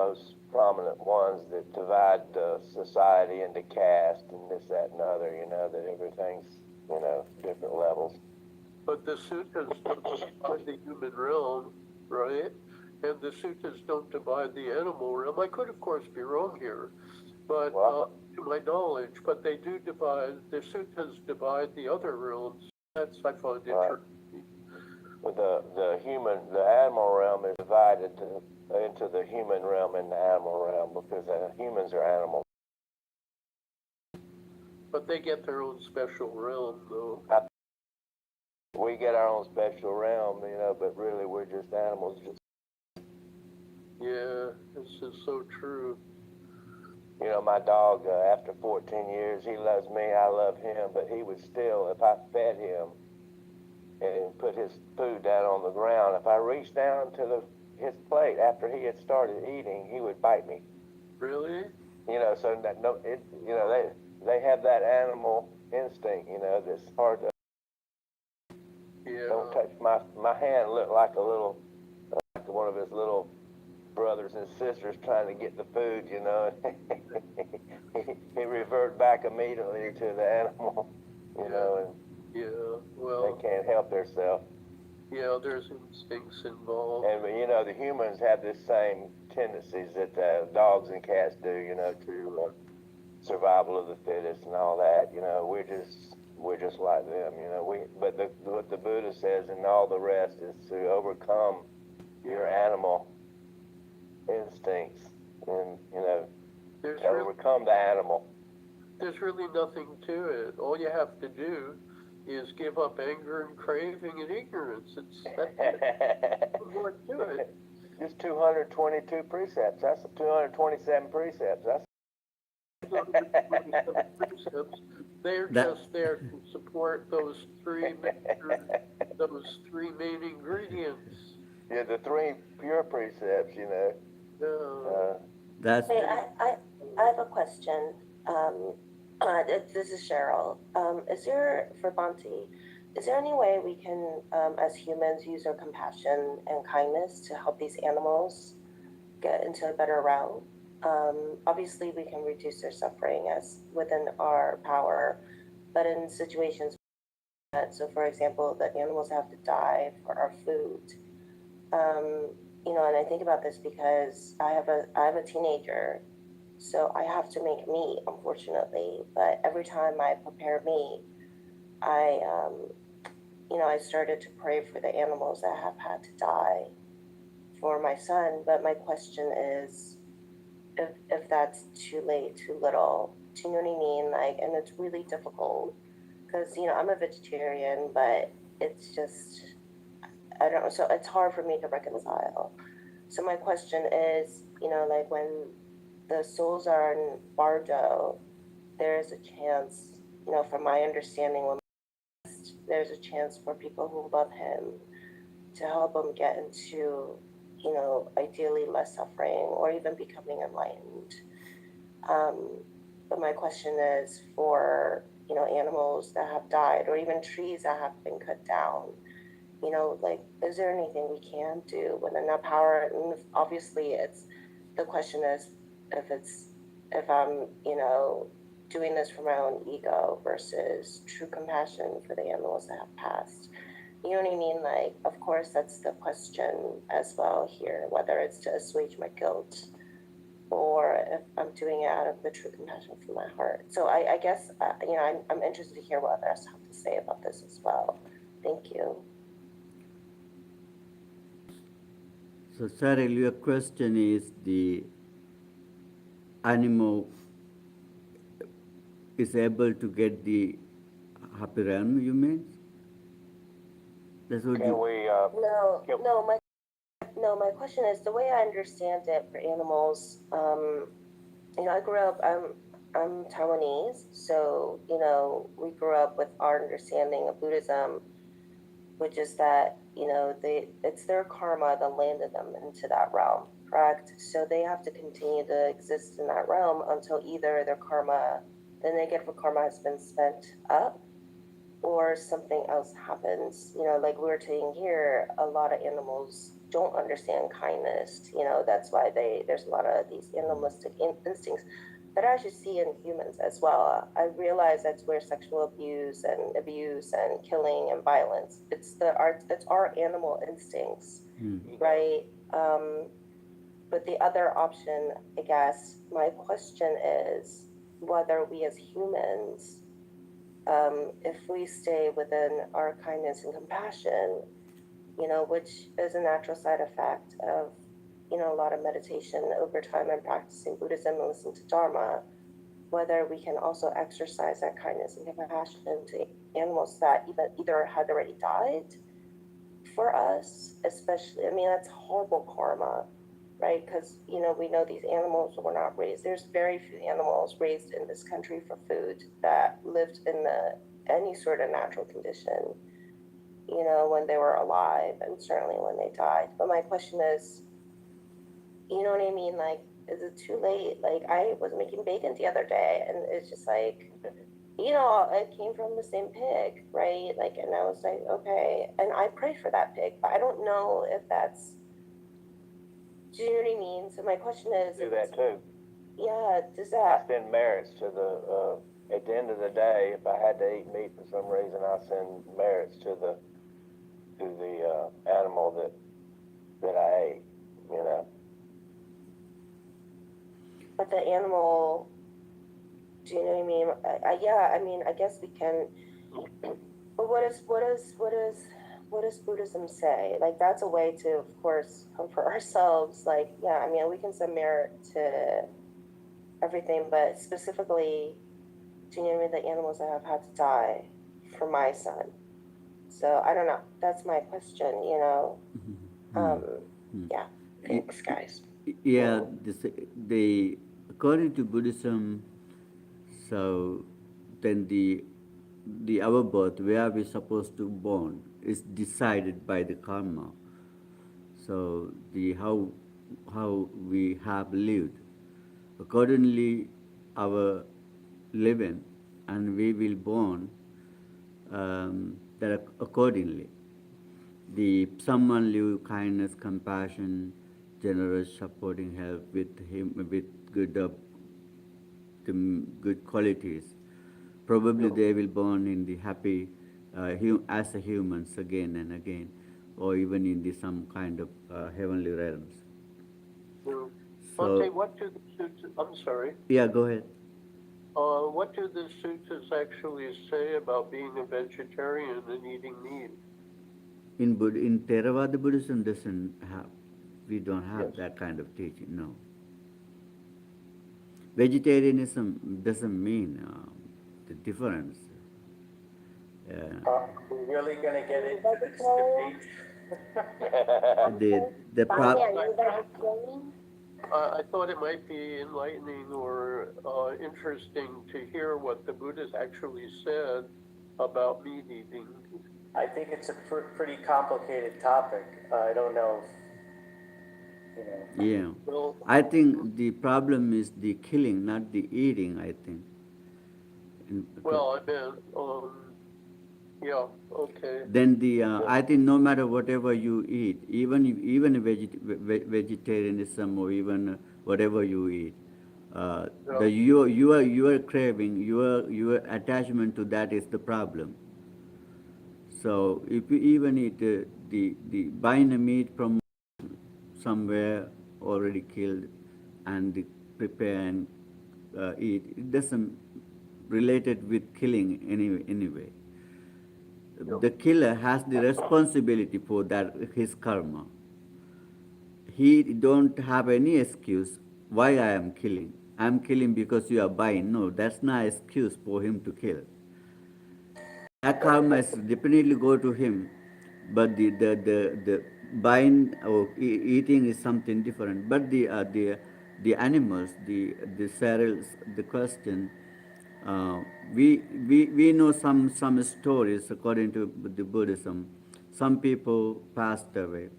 most prominent ones that divide society into caste and this, that, and other, that everything's, different levels. But the suttas don't divide the human realm, right? And the suttas don't divide the animal realm. I could, of course, be wrong here, but to my knowledge, but they do divide, the suttas divide the other realms. That's, I find interesting. With the animal realm is divided into the human realm and the animal realm because humans are animals. But they get their own special realm, though. We get our own special realm, but really we're just animals. Yeah, this is so true. My dog, after 14 years, he loves me, I love him, but he would still, if I fed him and put his food down on the ground, if I reached down to his plate after he had started eating, he would bite me. Really? So that, they have that animal instinct, that's hard to. Yeah. Don't touch my hand. Looked like like one of his little brothers and sisters trying to get the food, he reverted back immediately to the animal, and well, they can't help themselves. Yeah, there's instincts involved. And the humans have the same tendencies that dogs and cats do, to survival of the fittest and all that. We're just like them, But what the Buddha says and all the rest is to overcome your animal instincts and overcome the animal. There's really nothing to it. All you have to do is give up anger and craving and ignorance. That's more to it. Just 222 precepts. That's 227 precepts. That's 227 precepts. They're just there to support those three main ingredients. Yeah, the three pure precepts, Yeah. That's. Hey, I have a question. This is Cheryl. For Bhante, is there any way we can, as humans, use our compassion and kindness to help these animals get into a better realm? Obviously, we can reduce their suffering as within our power, but in situations, so for example, the animals have to die for our food. And I think about this because I have a teenager, so I have to make meat, unfortunately. But every time I prepare meat, I started to pray for the animals that have had to die for my son. But my question is, if that's too late, too little, do you know what I mean? And it's really difficult because I'm a vegetarian, but it's just, I don't know. So it's hard for me to reconcile. So my question is, when the souls are in Bardo, there's a chance, from my understanding, there's a chance for people who love him to help him get into, ideally less suffering or even becoming enlightened. But my question is for, animals that have died or even trees that have been cut down. Is there anything we can do within our power? And obviously, the question is if I'm, doing this for my own ego versus true compassion for the animals that have passed. You know what I mean? Of course, that's the question as well here, whether it's to assuage my guilt or if I'm doing it out of the true compassion from my heart. So I guess, I'm interested to hear what others have to say about this as well. Thank you. So, Cyril, your question is the animal is able to get the happy realm, you mean? That's what my question is, the way I understand it for animals, I grew up, I'm Taiwanese, so, we grew up with our understanding of Buddhism, which is that, it's their karma that landed them into that realm, correct? So they have to continue to exist in that realm until either their karma, the negative karma has been spent up or something else happens. Like we were saying here, a lot of animals don't understand kindness. That's why there's a lot of these animalistic instincts that I actually see in humans as well. I realize that's where sexual abuse and killing and violence. It's our animal instincts, right? But the other option, I guess, my question is whether we as humans, if we stay within our kindness and compassion, which is a natural side effect of, a lot of meditation over time and practicing Buddhism and listening to Dharma, whether we can also exercise that kindness and compassion to animals that either had already died for us, especially, that's horrible karma, right? Because, we know these animals were not raised. There's very few animals raised in this country for food that lived in any sort of natural condition, when they were alive and certainly when they died. But my question is, you know what I mean? Like, is it too late? Like, I was making bacon the other day and it's just like, it came from the same pig, right? Like, and I was like, okay. And I pray for that pig, but I don't know if that's, do you know what I mean? So my question is, do that too. Yeah, does I that? send merits to at the end of the day, if I had to eat meat for some reason, I send merits to the animal that I ate, But the animal, do you know what I mean? Yeah, I guess we can. But what does Buddhism say? Like, that's a way to, of course, comfort ourselves. Like, yeah, we can send merit to everything, but specifically, do you know what I mean? The animals that have had to die for my son. So I don't know. That's my question. Yeah. Thanks, guys. Yeah, according to Buddhism, so then our birth, where we're supposed to born, is decided by the karma. So how we have lived, accordingly, our living, and we will born that accordingly. The someone live kindness, compassion, generous, supporting, help with him with good qualities. Probably they will born in the happy as a humans again and again, or even in the some kind of heavenly realms. Yeah. So, Ante, what do the sutras, I'm sorry, yeah, go ahead. what do the sutras actually say about being a vegetarian and eating meat? In Theravada Buddhism doesn't have, we don't have Yes. that kind of teaching. No. Vegetarianism doesn't mean the difference. We're really going to get into this debate. The Bonnie, are prob- you vegetarian? I thought it might be enlightening or interesting to hear what the Buddha actually said about meat eating. I think it's a pretty complicated topic. I don't know if, Yeah. Well, I think the problem is the killing, not the eating, I think. well, I meant, yeah, okay. Then I think no matter whatever you eat, even vegetarianism or even whatever you eat, Yeah. your craving, your attachment to that is the problem. So if you even eat the buying a meat from somewhere already killed and prepare and eat, it doesn't relate it with killing anyway. The killer has the responsibility for that, his karma. He don't have any excuse why I am killing. I am killing because you are buying. No, that's not an excuse for him to kill. That karma is definitely go to him, but the buying or eating is something different. But the animals, the cereals, the question, we know some stories according to the Buddhism. Some people passed away,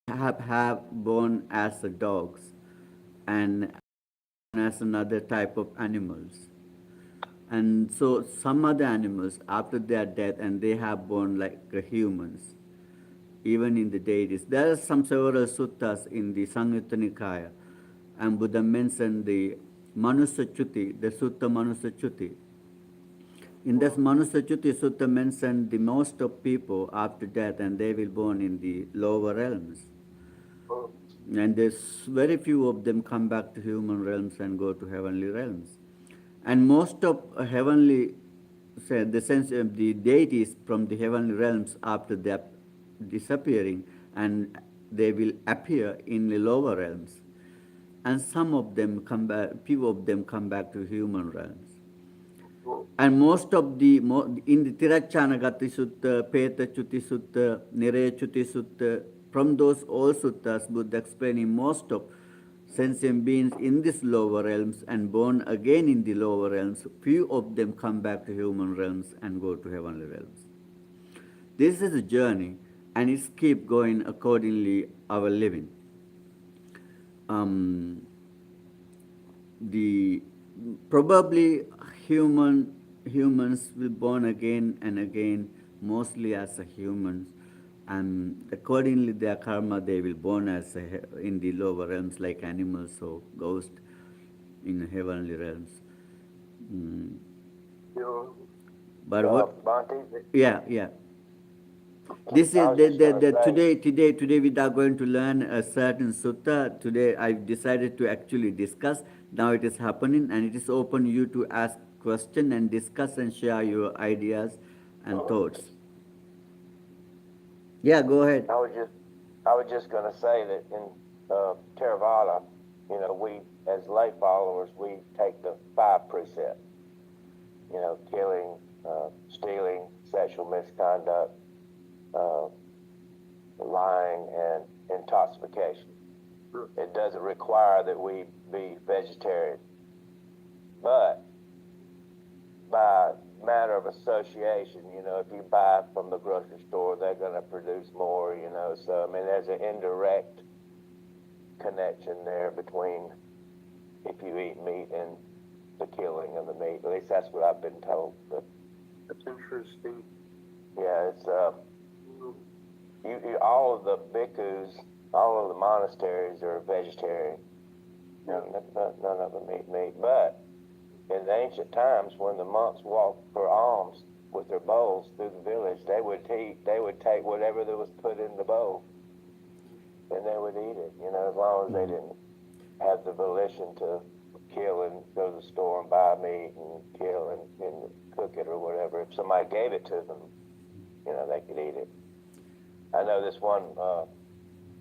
have born as dogs, and as another type of animals. And so some other animals, after their death, and they have born like humans. even in the deities. There are some several suttas in the Samyutta Nikaya, and Buddha mentioned the Manusachuti, the Sutta Manusachuti. In this Manusachuti Sutta mentioned the most of people after death and they will born in the lower realms. And there's very few of them come back to human realms and go to heavenly realms. And most of heavenly, say, the sense of the deities from the heavenly realms after their disappearing, and they will appear in the lower realms. And some of them come back, few of them come back to human realms. And most of the, in the Tirachanagati Sutta, Petachuti Sutta, Nirechuti Sutta, from those all suttas, Buddha explaining most of sentient beings in these lower realms and born again in the lower realms, few of them come back to human realms and go to heavenly realms. This is a journey, and it's keep going accordingly our living. The probably humans will born again and again, mostly as a humans, and accordingly their karma they will born as in the lower realms like animals or ghosts in heavenly realms. But what? Monty, Yeah. This is today we are going to learn a certain sutta. Today I decided to actually discuss. Now it is happening, and it is open you to ask question and discuss and share your ideas and thoughts. Yeah, go ahead. I was just going to say that in Theravada, you know, we as lay followers, we take the 5 precepts. You know, killing, stealing, sexual misconduct, lying, and intoxication. It doesn't require that we be vegetarian, but by matter of association, you know, if you buy from the grocery store, they're going to produce more, you know. So, I mean, there's an indirect connection there between if you eat meat and the killing of the meat. At least that's what I've been told. But That's interesting. yeah, it's all of the bhikkhus, all of the monasteries are vegetarian. None of them eat meat. But in the ancient times, when the monks walked for alms with their bowls through the village, they would take whatever that was put in the bowl, and they would eat it. You know, as long as they didn't have the volition to kill and go to the store and buy meat and kill and cook it or whatever. If somebody gave it to them, you know, they could eat it. I know this one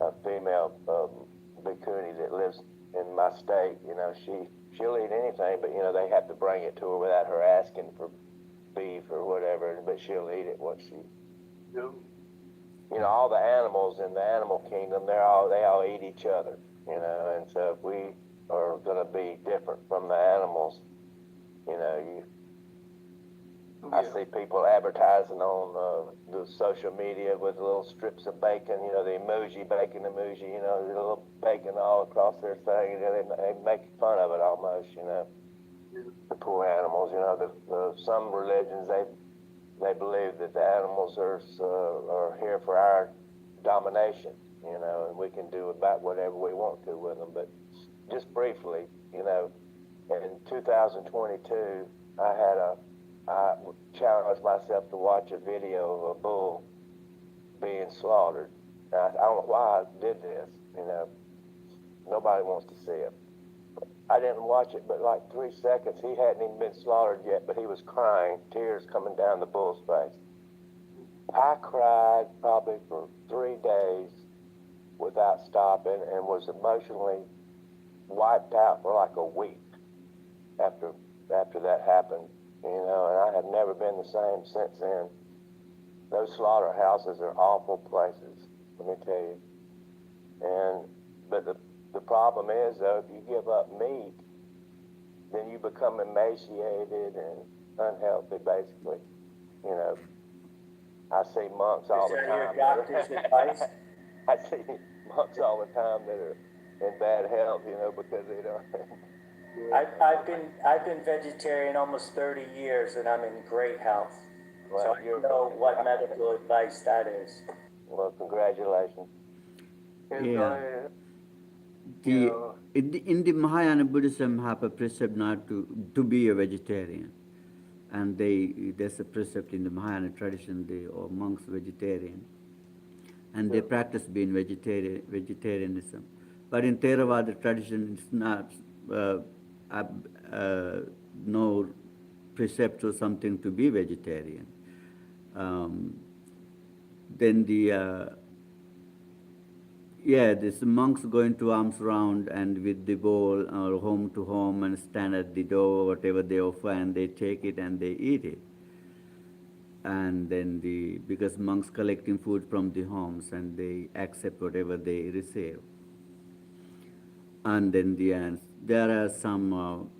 a female bhikkhuni that lives in my state. You know, she'll eat anything, but you know they have to bring it to her without her asking for beef or whatever. But she'll eat it once she. Yeah. You know, all the animals in the animal kingdom, they all eat each other. You know, and so if we are going to be different from the animals, you know, I see people advertising on the social media with little strips of bacon, you know, the bacon emoji, you know, the little bacon all across their thing, and they make fun of it almost, you know, the poor animals, you know, some religions, they believe that the animals are here for our domination, you know, and we can do about whatever we want to with them. But just briefly, you know, in 2022, I challenged myself to watch a video of a bull being slaughtered. Now, I don't know why I did this, you know. Nobody wants to see it. I didn't watch it but like 3 seconds. He hadn't even been slaughtered yet, but he was crying, tears coming down the bull's face. I cried probably for 3 days without stopping and was emotionally wiped out for like a week after that happened. You know, and I have never been the same since then. Those slaughterhouses are awful places, let me tell you. But the problem is, though, if you give up meat, then you become emaciated and unhealthy, basically. You know, I see monks all the time. Is that your doctor's advice? I see monks all the time that are in bad health, you know, because they don't. I've been vegetarian almost 30 years, and I'm in great health. Well, so I know what medical advice that is. Well, congratulations. And Yeah. you The, know, in the Mahayana Buddhism have a precept not to be a vegetarian. And there's a precept in the Mahayana tradition, the or monks vegetarian. And they practice being vegetarianism. But in Theravada tradition, it's not uh, no precept or something to be vegetarian. Um, then this monks going to alms round and with the bowl or home to home and stand at the door, whatever they offer, and they take it and they eat it. And then because monks collecting food from the homes and they accept whatever they receive. And then there are some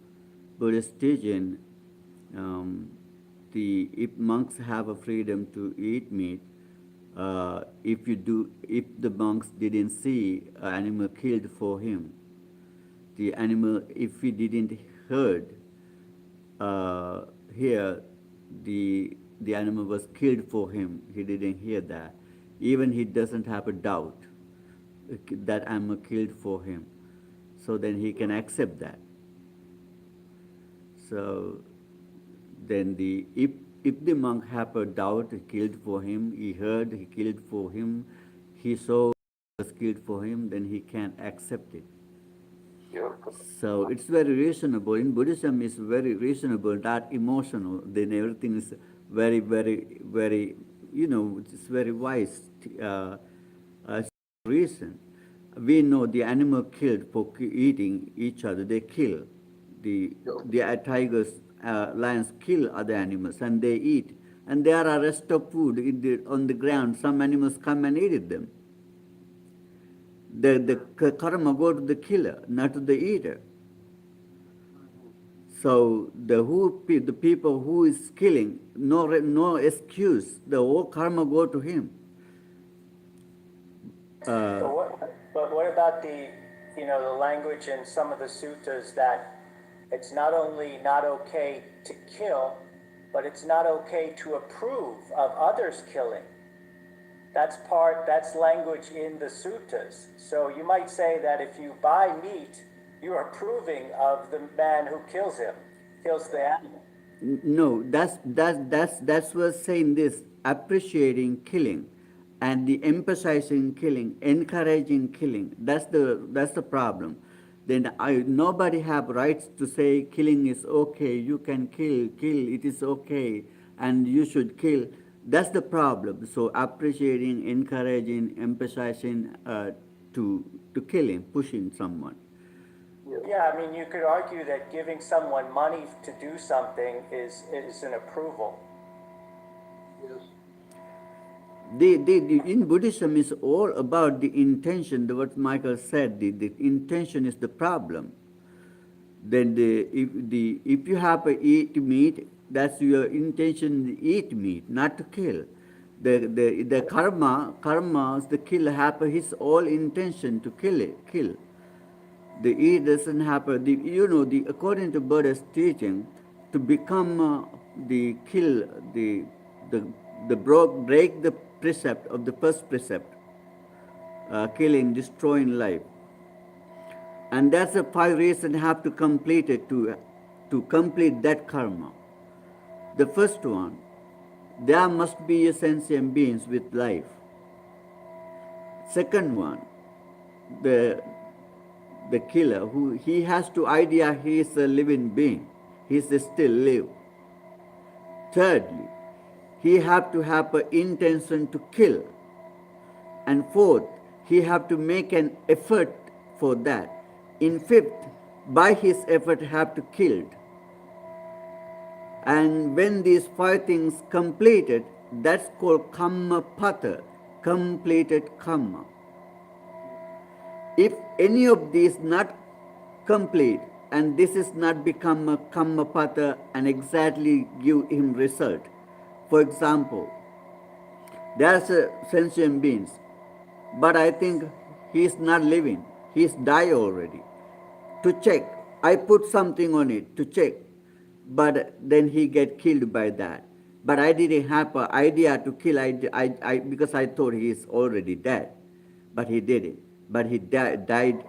Buddhist teaching, if monks have a freedom to eat meat, if the monks didn't see an animal killed for him, the animal, if he didn't heard, hear the animal was killed for him, he didn't hear that. Even he doesn't have a doubt that animal killed for him. So then he can accept that. So then if the monk have a doubt, he killed for him, he heard, he killed for him, he saw was killed for him, then he can accept it. So it's very reasonable. In Buddhism, it's very reasonable, not emotional. Then everything is very, very, very, it's very wise uh, reason. We know the animal killed for eating each other. They kill. The tigers, lions kill other animals and they eat. And there are rest of food on the ground. Some animals come and eat them. The karma go to the killer, not to the eater. So the people who is killing, no excuse. The whole karma go to him. But what about the language in some of the suttas that it's not only not okay to kill, but it's not okay to approve of others killing. That's language in the suttas. So you might say that if you buy meat, you are approving of the man who kills the animal. No, that's what saying this, appreciating killing, and the emphasizing killing, encouraging killing. That's the problem. Then nobody have rights to say killing is okay. You can kill. It is okay, and you should kill. That's the problem. So appreciating, encouraging, emphasizing to killing, pushing someone. Yeah, I mean, you could argue that giving someone money to do something is an approval. yes. In Buddhism is all about the intention. What Michael said, the intention is the problem. Then if you have to eat meat, that's your intention to eat meat, not to kill. The karma, the killer have his all intention to kill. The eat doesn't have according to Buddha's teaching, to become the kill the break the precept of the first precept, killing, destroying life. And that's the 5 reasons have to complete it to complete that karma. The first one, there must be a sentient beings with life. Second one, the killer, who he has to idea he is a living being, he is still live. Thirdly, he have to have an intention to kill. And fourth, he have to make an effort for that. In fifth, by his effort have to kill. And when these 5 things completed, that's called kamma pata, completed karma. If any of these not complete, and this is not become a kamma pata and exactly give him result. For example, there's a sentient beings, but I think he is not living. He is died already. To check, I put something on it to check, but then he get killed by that. but I didn't have an idea to kill. Because I thought he is already dead, but he didn't. But he died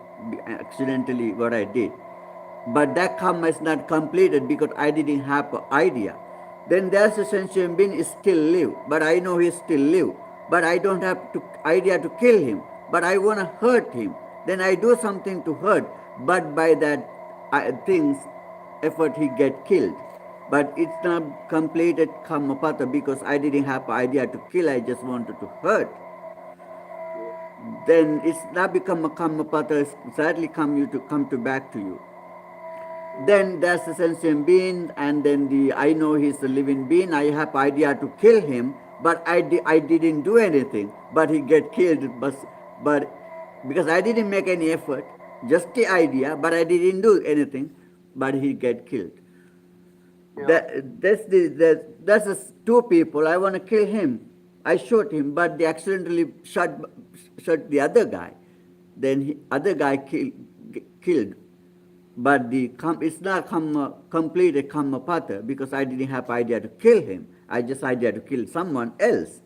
accidentally. What I did, but that karma is not completed because I didn't have an idea. Then there's a sentient being is still live, but I know he still live, but I don't have to idea to kill him, but I want to hurt him. Then I do something to hurt, but by that things effort he get killed. But it's not completed karmapata because I didn't have idea to kill, I just wanted to hurt. Then it's not become a karmapata, it's sadly come to back to you. Then there's the sentient being, and then I know he's a living being. I have idea to kill him, but I didn't do anything. But he get killed, but because I didn't make any effort, just the idea, but I didn't do anything, but he get killed. Yeah. That's two people. I want to kill him. I shot him, but they accidentally shot the other guy. Then other guy killed. But it's not completed karmapata because I didn't have idea to kill him. I just idea to kill someone else.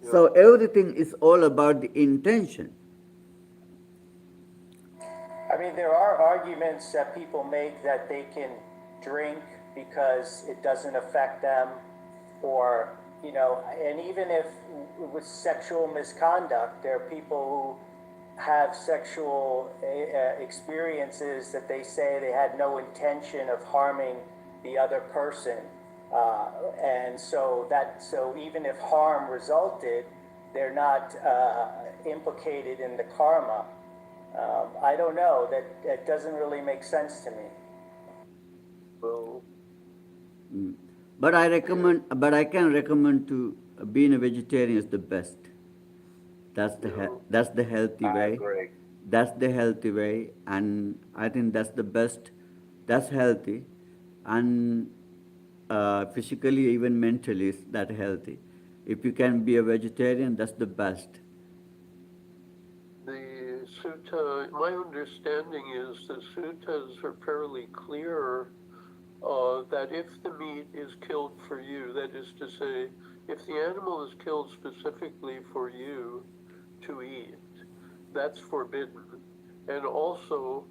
Yeah. So everything is all about the intention. I mean, there are arguments that people make that they can drink because it doesn't affect them, or, you know, and even if with sexual misconduct, there are people who have sexual experiences that they say they had no intention of harming the other person. And so even if harm resulted, they're not implicated in the karma. I don't know, that doesn't really make sense to me. Well, But I can recommend to being a vegetarian is the best. That's the healthy I way. agree. That's the healthy way, and I think that's the best. That's healthy, and physically, even mentally, is that healthy. If you can be a vegetarian, that's the best. the sutta, my understanding is the suttas are fairly clear that if the meat is killed for you, that is to say, if the animal is killed specifically for you to eat, that's forbidden. And also,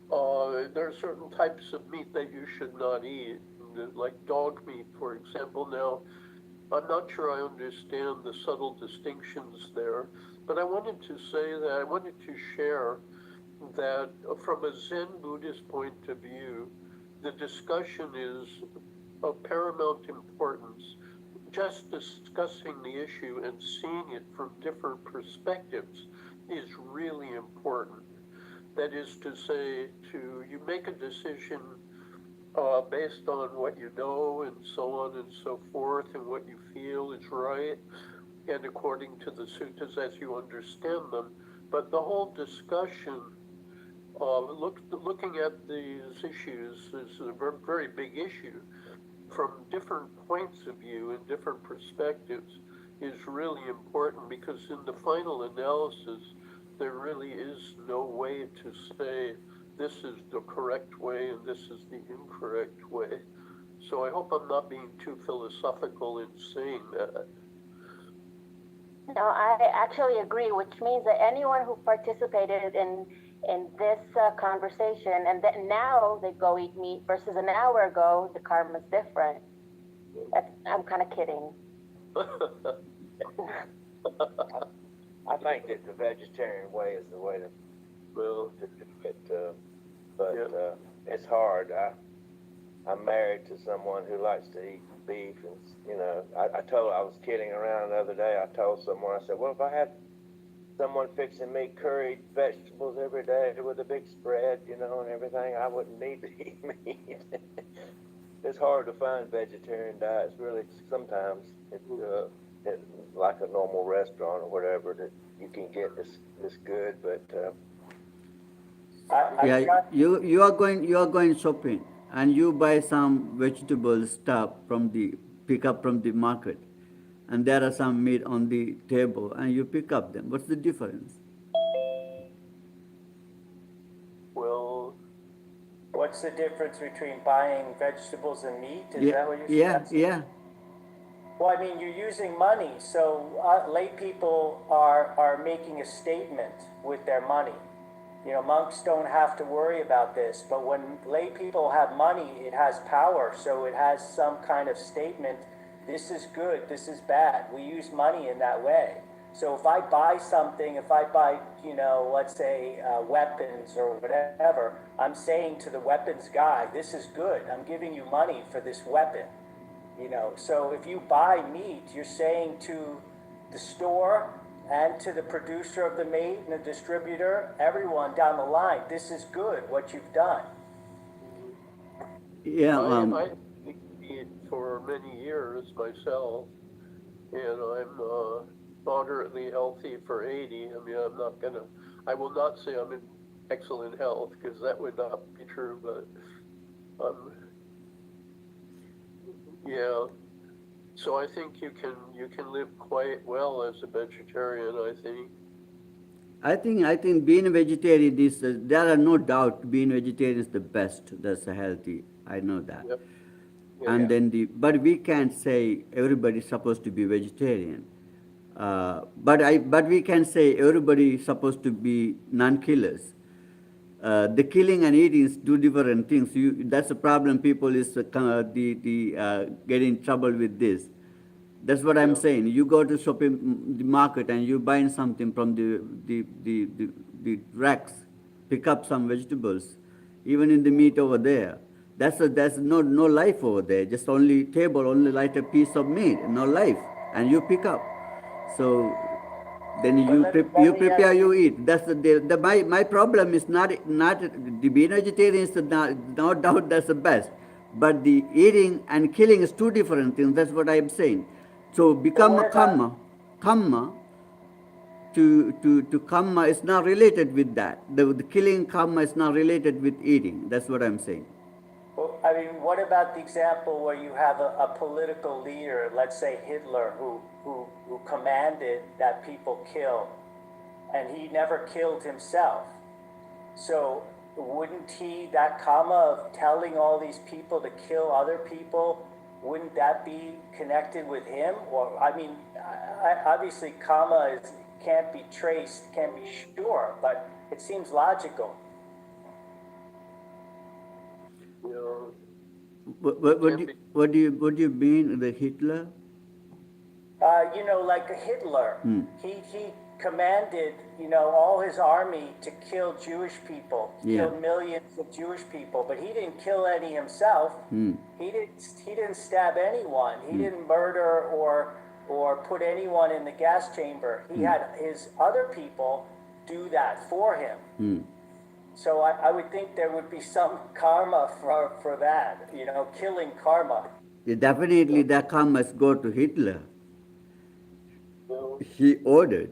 there are certain types of meat that you should not eat, like dog meat, for example. Now, I'm not sure I understand the subtle distinctions there, but I wanted to say that I wanted to share that from a Zen Buddhist point of view, the discussion is of paramount importance. Just discussing the issue and seeing it from different perspectives is really important. That is to say, you make a decision based on what you know and so on and so forth, and what you feel is right, and according to the suttas as you understand them. But the whole discussion, looking at these issues is a very big issue from different points of view and different perspectives is really important, because in the final analysis, there really is no way to say this is the correct way and this is the incorrect way. So I hope I'm not being too philosophical in saying that. No, I actually agree, which means that anyone who participated in this conversation and then now they go eat meat versus an hour ago, the karma's different. I'm kind of kidding. I think that the vegetarian way is the way to Well, do it, but Yeah. it's hard. I'm married to someone who likes to eat beef, and I was kidding around the other day. I told someone, I said, well, if I had someone fixing me curried vegetables every day with a big spread, and everything, I wouldn't need to eat meat. It's hard to find vegetarian diets, really. Sometimes it's like a normal restaurant or whatever that you can get this good, but Yeah, you are going shopping and you buy some vegetable stuff pick up from the market, and there are some meat on the table and you pick up them. What's the difference? well, What's the difference between buying vegetables and meat? Is Yeah, that what you're yeah, suggesting? yeah. Well, I mean, you're using money, so lay people are making a statement with their money. You know, monks don't have to worry about this, but when lay people have money, it has power, so it has some kind of statement. This is good, this is bad. We use money in that way. So if I buy something, if I buy, you know, let's say weapons or whatever, I'm saying to the weapons guy, this is good. I'm giving you money for this weapon. You know, so if you buy meat, you're saying to the store and to the producer of the meat and the distributor, everyone down the line, this is good what you've done. Yeah. I eat for many years myself, and I'm moderately healthy for 80. I mean, I will not say I'm in excellent health because that would not be true, but yeah. So I think you can live quite well as a vegetarian, I think. I think being a vegetarian is, there are no doubt being vegetarian is the best. That's healthy. I know that. Yep. And Yeah. then but we can't say everybody's supposed to be vegetarian. But we can say everybody is supposed to be non-killers. The killing and eating is two different things. That's the problem. People is get in trouble with this. That's what I'm Yeah. saying. You go to shopping the market and you buy something from the racks, pick up some vegetables, even in the meat over there. There's no life over there. Just only table, only like a piece of meat, no life, and you pick up. So then But you let me prepare, ask you you, eat. That's my problem is not the being vegetarian is not, no doubt that's the best, but the eating and killing is two different things. That's what I'm saying. So but become what a about, karma to karma is not related with that. The killing karma is not related with eating. That's what I'm saying. well, I mean, what about the example where you have a political leader, let's say Hitler, who commanded that people kill, and he never killed himself? So wouldn't he, that karma of telling all these people to kill other people, wouldn't that be connected with him? Or, I mean, obviously karma can't be traced, can't be sure, but it seems logical. You know, What, it can be. what do you mean the Hitler? You know, like Hitler, Hmm. he commanded, you know, all his army to kill Jewish people, Yeah. killed millions of Jewish people, but he didn't kill any himself. Hmm. He didn't stab anyone. He didn't murder or put anyone in the gas chamber. He had his other people do that for him. Hmm. So I would think there would be some karma for that, you know, killing karma. Yeah, definitely that karma must go to Hitler. You know, He ordered,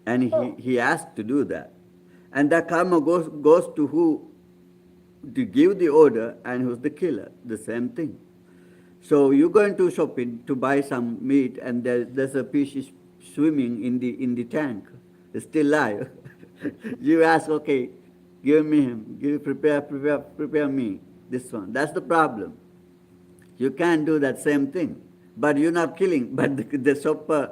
and he asked to do that. And that karma goes to who to give the order and who's the killer, the same thing. So you go into shopping to buy some meat, and there's a fish is swimming in the tank. It's still alive. You ask, okay, give me him, prepare me this one. That's the problem. You can't do that same thing. But you're not killing, but the shopper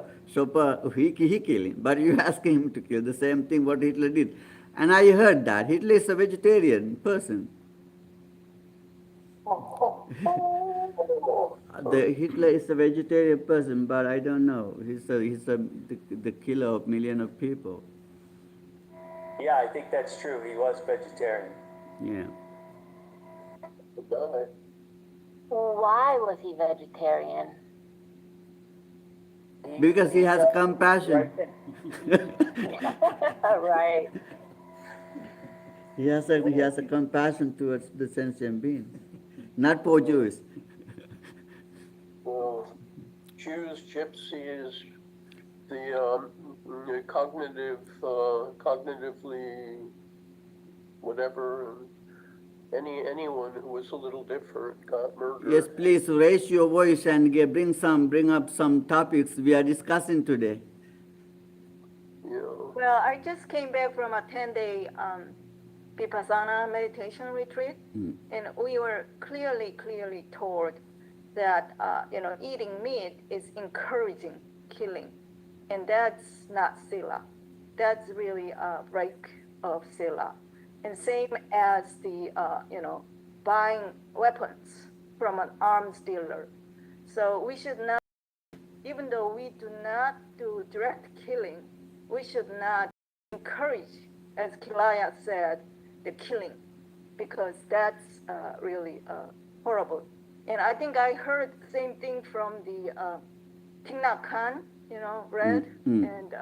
he killing. But you asking him to kill the same thing what Hitler did. And I heard that. Hitler is a vegetarian person. The Hitler is a vegetarian person, but I don't know. The killer of millions of people. Yeah, I think that's true. He was vegetarian. Yeah. the guy. Why was he vegetarian? Because he has felt compassion. Right. He has a compassion towards the sentient being, not poor Jews. Jews, gypsies, the cognitively, whatever, anyone who was a little different got murdered. Yes, please raise your voice and bring up some topics we are discussing today. You know, Well, I just came back from a 10-day Vipassana meditation retreat, and we were clearly told that eating meat is encouraging killing, and that's not sila. That's really a break of sila, and same as the buying weapons from an arms dealer. So we should not, even though we do not do direct killing, we should not encourage, as Kilaya said, the killing, because that's really horrible. And I think I heard the same thing from the Tingna Khan, Red, and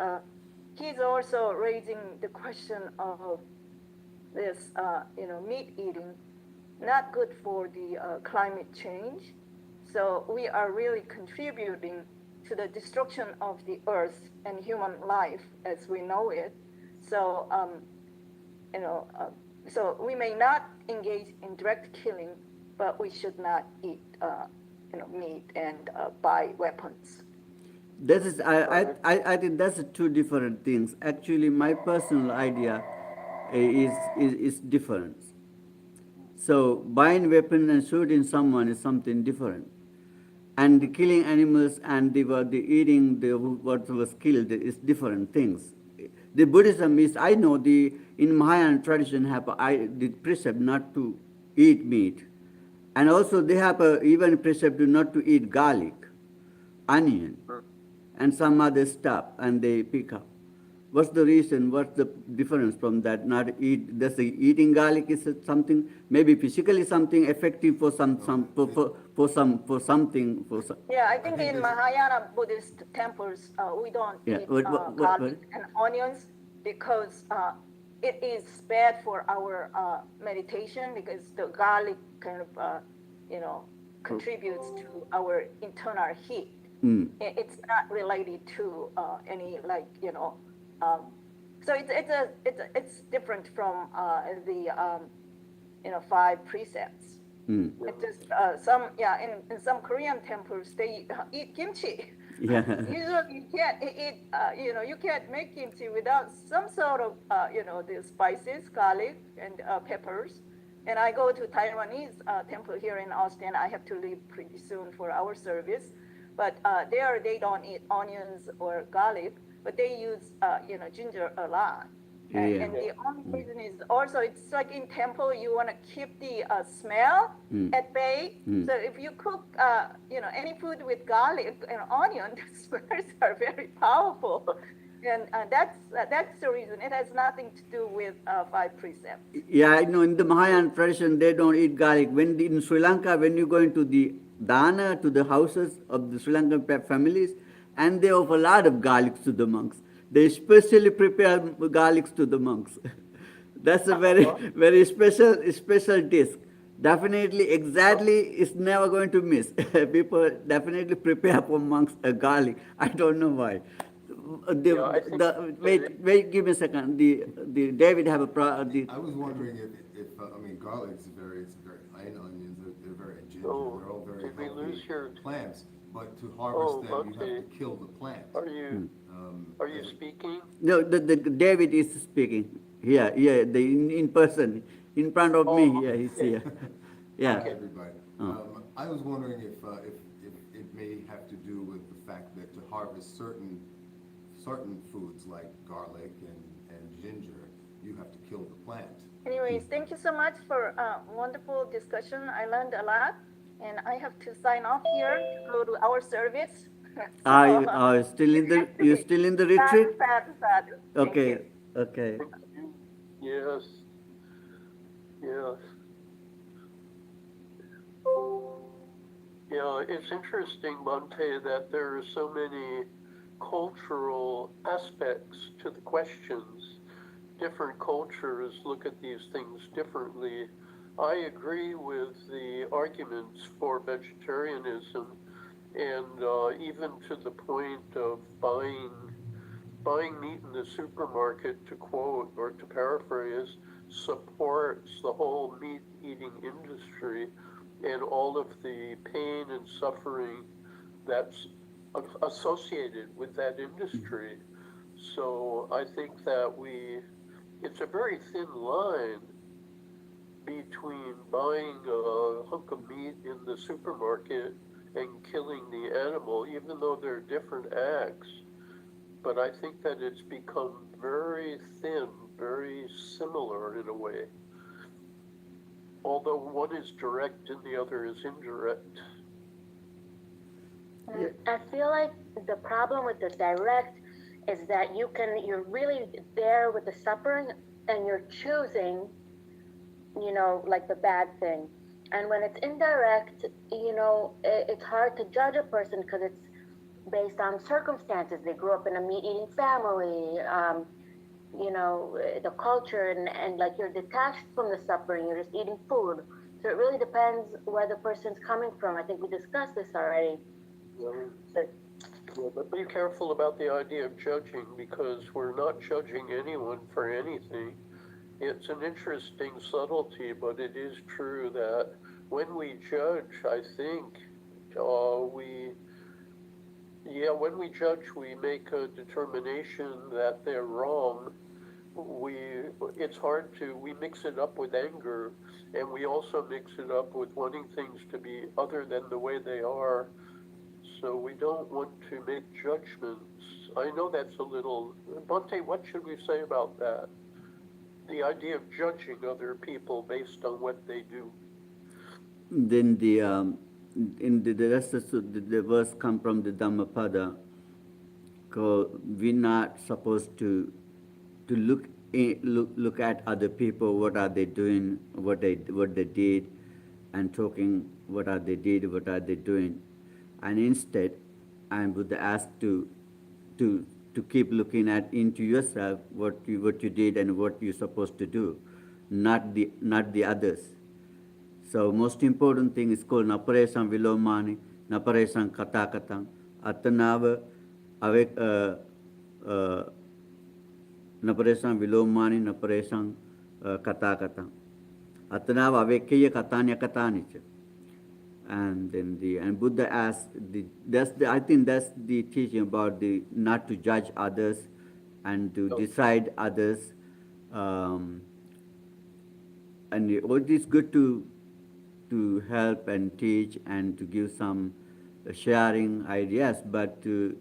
he's also raising the question of this, meat eating, not good for the climate change. So we are really contributing to the destruction of the earth and human life as we know it. So, so we may not engage in direct killing, but we should not eat, meat and buy weapons. That is, I think that's two different things. Actually, my personal idea is different. So buying weapon and shooting someone is something different. And the killing animals and the eating what was killed is different things. The Buddhism is, I know in Mahayan tradition have the precept not to eat meat. And also they have even precept not to eat garlic, onion, and some other stuff, and they pick up. What's the reason? What's the difference from that? Not eat. Does the eating garlic is something maybe physically something effective for something for some. Yeah, I think in Mahayana Buddhist temples we don't eat garlic and onions because it is bad for our meditation because the garlic kind of contributes to our internal heat. It's not related to any so it's different from the 5 precepts. It just in some Korean temples they eat kimchi. Yeah. Usually you can't eat you can't make kimchi without some sort of the spices, garlic and peppers. And I go to Taiwanese temple here in Austin. I have to leave pretty soon for our service, but there they don't eat onions or garlic, but they use ginger a lot. And the only reason is also it's like in temple you want to keep the smell at bay. So if you cook any food with garlic and onion, the smells are very powerful. And that's the reason. It has nothing to do with 5 precepts. Yeah, I know in the Mahayan tradition they don't eat garlic. In Sri Lanka, when you go into the dana, to the houses of the Sri Lankan families, and they offer a lot of garlics to the monks. They specially prepare garlics to the monks. That's a very special dish. Definitely, exactly, it's never going to miss. People definitely prepare for monks a garlic. I don't know why. Wait, give me a second. The David have a I was wondering if I mean garlic is it's very and onions they're very ginger they're all very did we lose your plants, but to harvest them you have to kill the plant. Are you speaking? No, the David is speaking. Here, in person, in front of me. Yeah, he's here. Yeah. Hi, everybody. I was wondering if it may have to do with the fact that to harvest certain foods like garlic and ginger, you have to kill the plant. Anyways, thank you so much for a wonderful discussion. I learned a lot, and I have to sign off here to go to our service. You're still in the retreat? Sad. Okay. Okay. Yes. Yeah, it's interesting, Monte, that there are so many cultural aspects to the questions. Different cultures look at these things differently. I agree with the arguments for vegetarianism, and even to the point of buying meat in the supermarket, to quote or to paraphrase, supports the whole meat eating industry and all of the pain and suffering that's associated with that industry. So I think that it's a very thin line between buying a hunk of meat in the supermarket and killing the animal, even though they're different acts. But I think that it's become very thin, very similar in a way. Although one is direct and the other is indirect. I feel like the problem with the direct is that you're really there with the suffering and you're choosing, like the bad thing. And when it's indirect, it's hard to judge a person because it's based on circumstances. They grew up in a meat eating family, the culture, and like you're detached from the suffering, you're just eating food. So it really depends where the person's coming from. I think we discussed this already. But be careful about the idea of judging, because we're not judging anyone for anything. It's an interesting subtlety, but it is true that when we judge, I think, when we judge, we make a determination that they're wrong. It's hard we mix it up with anger, and we also mix it up with wanting things to be other than the way they are. So we don't want to make judgments. I know that's a little, Bhante, what should we say about that? The idea of judging other people based on what they do. Then the rest of the verse come from the Dhammapada. We're not supposed to look at other people, what are they doing, what they did, and talking what are they did, what are they doing, and instead, and Buddha asked to keep looking at into yourself what you did and what you're supposed to do, not the others. So most important thing is called naparesam vilomani, naparesam katakatang, atanava avek naparesam vilomani, naparesam katakatang, atanava avekeya katanya katanicha. And then and Buddha asked I think that's the teaching about the not to judge others and to decide others. And it is good to help and teach and to give some sharing ideas, but to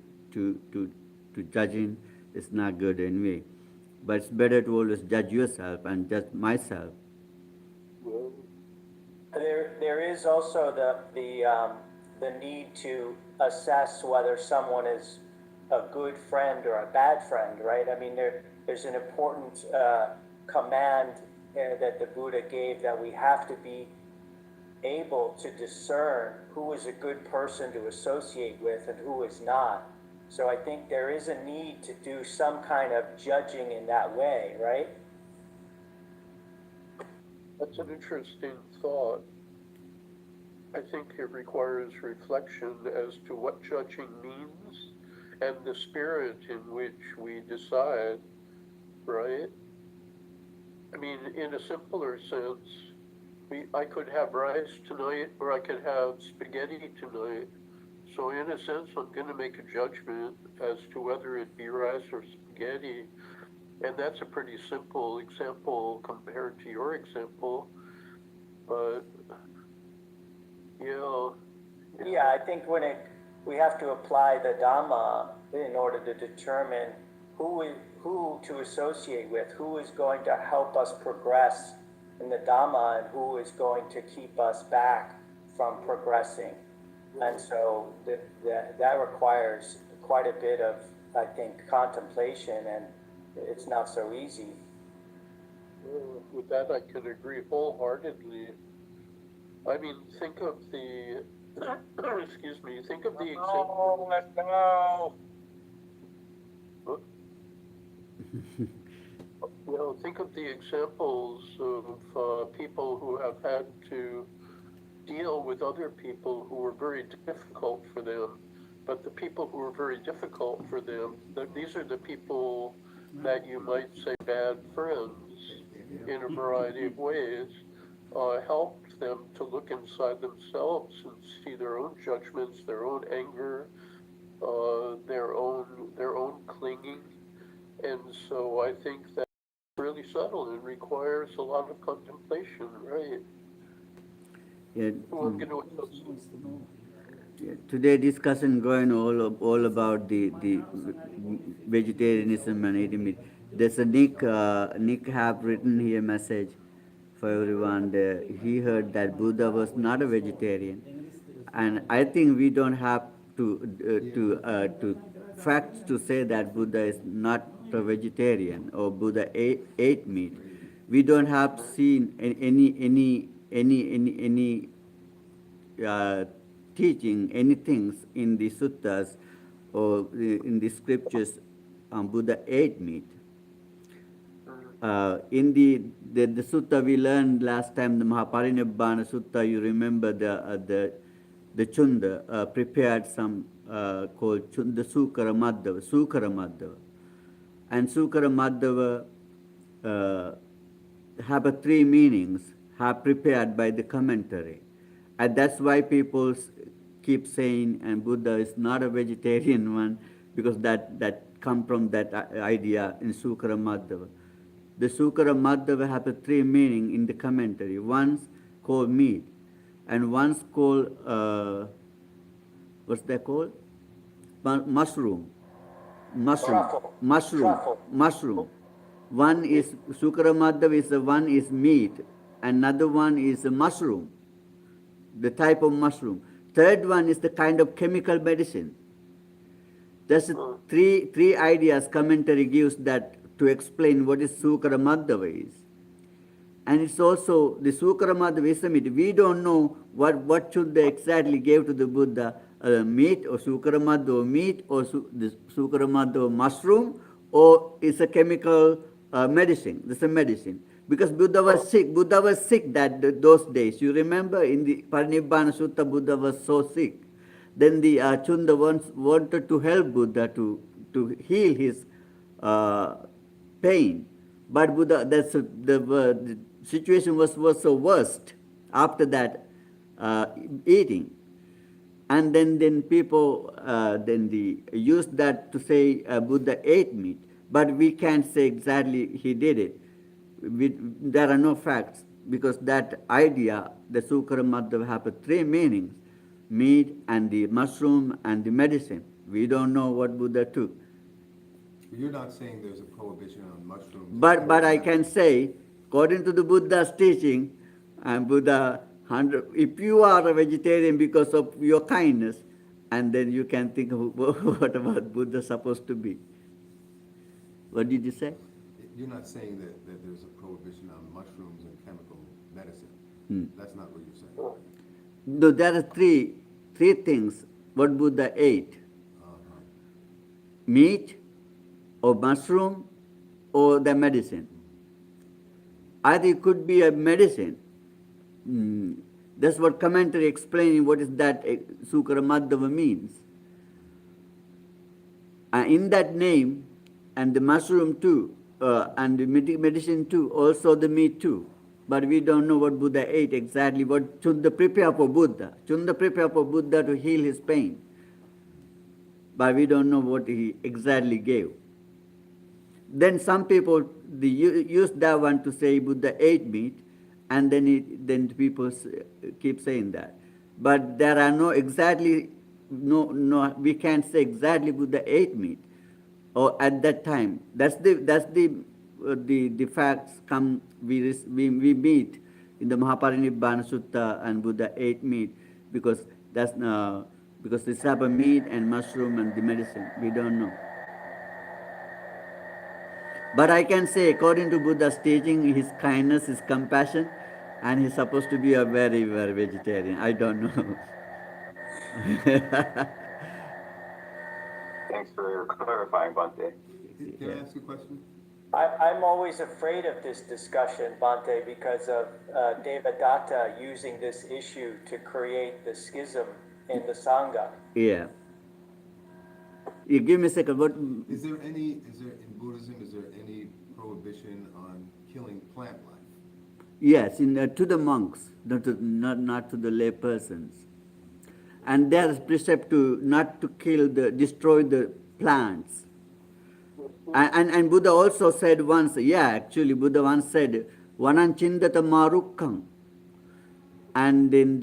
judging is not good anyway. But it's better to always judge yourself and judge myself. There is also the need to assess whether someone is a good friend or a bad friend, right? I mean, there's an important command that the Buddha gave, that we have to be able to discern who is a good person to associate with and who is not. So I think there is a need to do some kind of judging in that way, right? That's an interesting thought. I think it requires reflection as to what judging means and the spirit in which we decide, right? I mean, in a simpler sense, I could have rice tonight or I could have spaghetti tonight. So in a sense, I'm going to make a judgment as to whether it be rice or spaghetti. And that's a pretty simple example compared to your example. But, Yeah, I think we have to apply the Dhamma in order to determine who to associate with, who is going to help us progress in the Dhamma and who is going to keep us back from progressing. And so that requires quite a bit of, I think, contemplation, and it's not so easy. With that, I can agree wholeheartedly. I mean, think of the, excuse me, think of the example. Let's go. Think of the examples of people who have had to deal with other people who were very difficult for them. But the people who were very difficult for them, these are the people that you might say bad friends in a variety of ways, helped them to look inside themselves and see their own judgments, their own anger, their own clinging. And so I think that's really subtle and requires a lot of contemplation, right? Yeah. Today discussion going all about the vegetarianism and eating meat. There's a Nick have written here message for everyone. He heard that Buddha was not a vegetarian, and I think we don't have to facts to say that Buddha is not a vegetarian or Buddha ate meat. We don't have seen any teaching anything in the suttas or in the scriptures Buddha ate meat. In the sutta we learned last time, the Mahaparinibbana Sutta, you remember the Chunda prepared some called Chunda Sukara Madhava. And Sukara Madhava have three meanings, have prepared by the commentary. And that's why people keep saying, and Buddha is not a vegetarian one, because that come from that idea in Sukara Madhava. The Sukara Madhava have three meaning in the commentary. One's called meat, and one's called, what's that called? Mushroom. Mushroom. One is, Sukara Madhava is one is meat, another one is a mushroom, the type of mushroom. Third one is the kind of chemical medicine. There's three ideas commentary gives that to explain what is Sukara Madhava is. And it's also, the Sukara Madhava is a meat. We don't know what should they exactly give to the Buddha, meat or Sukara Madhava meat or the Sukara Madhava mushroom, or it's a chemical medicine. This is a medicine. Because Buddha was sick those days. You remember in the Parinibbana Sutta, Buddha was so sick. Then the Chunda wanted to help Buddha to heal his pain. But Buddha, the situation was so worst after that eating. And then people used that to say Buddha ate meat. But we can't say exactly he did it. There are no facts, because that idea, the Sukara Madhava, have three meanings: meat and the mushroom and the medicine. We don't know what Buddha took. You're not saying there's a prohibition on mushrooms. But I can say, according to the Buddha's teaching, and Buddha, if you are a vegetarian because of your kindness, and then you can think of what about Buddha supposed to be. What did you say? You're not saying that there's a prohibition on mushrooms and chemical medicine. That's not what you're saying. No, there are three things what Buddha ate. Meat, or mushroom, or the medicine. I think it could be a medicine. That's what commentary explaining what is that Sukara Madhava means. In that name, and the mushroom too, and the medicine too, also the meat too. But we don't know what Buddha ate exactly, what Chunda prepared for Buddha. Chunda prepared for Buddha to heal his pain. But we don't know what he exactly gave. Then some people use that one to say Buddha ate meat, and then people keep saying that. But there are we can't say exactly Buddha ate meat, or at that time. That's the facts come. We meet in the Mahaparinibbana Sutta, and Buddha ate meat because this type of meat and mushroom and the medicine we don't know. But I can say, according to Buddha's teaching, his kindness, his compassion, and he's supposed to be a very, very vegetarian. I don't know. Thanks for clarifying, Bhante. Can I ask you a question? I'm always afraid of this discussion, Bhante, because of Devadatta using this issue to create the schism in the Sangha. Yeah. You give me a second. What? Is there in Buddhism, is there any prohibition on killing plant life? Yes, to the monks, not to the lay persons. And there is precept not to destroy the plants. And Buddha also said once, Buddha once said, Vanancindata marukkam. And then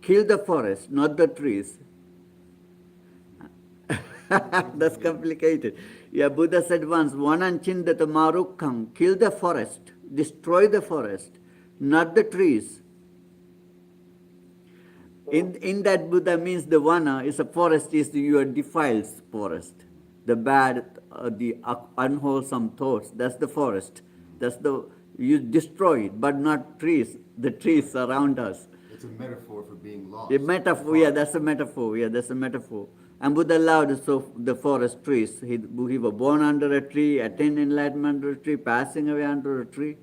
kill the forest, not the trees. That's complicated. Yeah, Buddha said once, Vanancindata marukam, kill the forest, destroy the forest, not the trees. In that Buddha means the vana is a forest is your defiled forest. The bad, the unwholesome thoughts, that's the forest. That's the, you destroy it, but not trees, the trees around us. It's a metaphor for being lost. A metaphor, yeah, that's a metaphor. Yeah, that's a metaphor. And Buddha loved so the forest trees. He was born under a tree, attained enlightenment under a tree, passing away under a tree.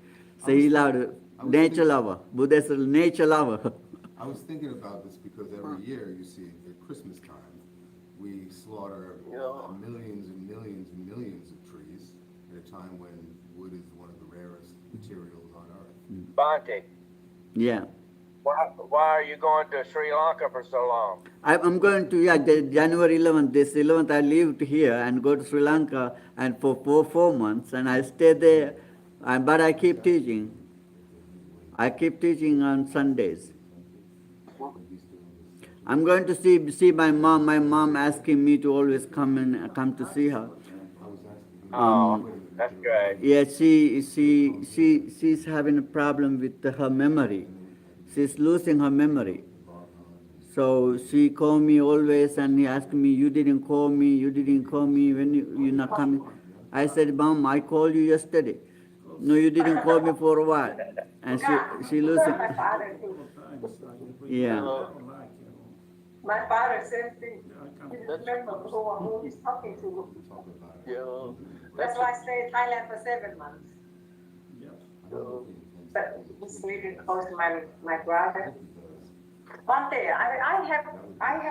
So he loved nature lover. Buddha is a nature lover. I was thinking about this because every year, you see, at Christmas time, we slaughter millions and millions and millions of trees at a time when wood is one of the rarest materials on earth. Bonte, Yeah. why are you going to Sri Lanka for so long? I'm going to, yeah, January 11th, this 11th I lived here and go to Sri Lanka and for 4 months and I stay there, but I keep teaching. I keep teaching on Sundays. I'm going to see my mom. My mom asking me to always come to see her. That's great. Yeah, she's having a problem with her memory. She's losing her memory. So she called me always and he asked me, you didn't call me when you're not coming. I said, Mom, I called you yesterday. No, you didn't call me for a while. And she losing. Yeah. My father said thing. He remember who he's talking to. Yeah. That's why I stayed in Thailand for 7 months. But he's really close to my brother. One day, I have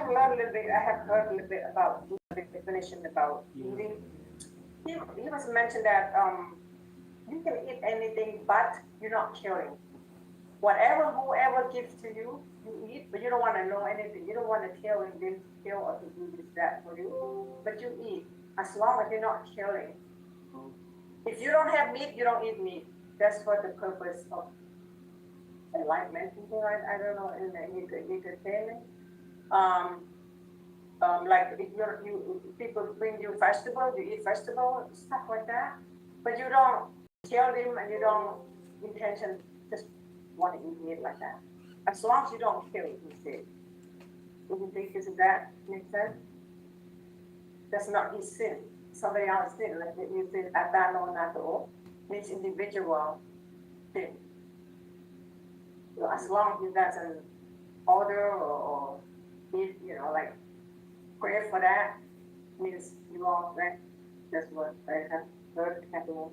learned a little bit, I have heard a little bit about the definition about eating. He was mentioned that you can eat anything but you're not killing. Whoever gives to you, you eat, but you don't want to know anything. You don't want to kill and then kill or to do this, that for you. But you eat, as long as you're not killing. If you don't have meat, you don't eat meat. That's for the purpose of enlightenment. I don't know, you could say it. Like if people bring you vegetable, you eat vegetable, stuff like that. But you don't kill them and you don't intention just want to eat meat like that. As long as you don't kill it, you see. Do you think that makes sense? That's not his sin. Somebody else's sin. Like you say, Adano Nato means individual sin. So as long as that's an order or like pray for that, means you all right. That's what I have heard happening.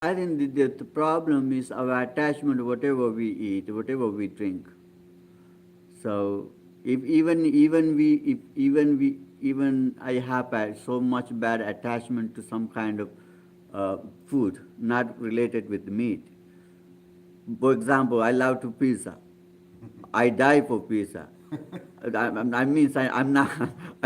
I think the problem is our attachment to whatever we eat, whatever we drink. So if even I have so much bad attachment to some kind of food, not related with meat. For example, I love to pizza. I die for pizza. I mean, I'm not.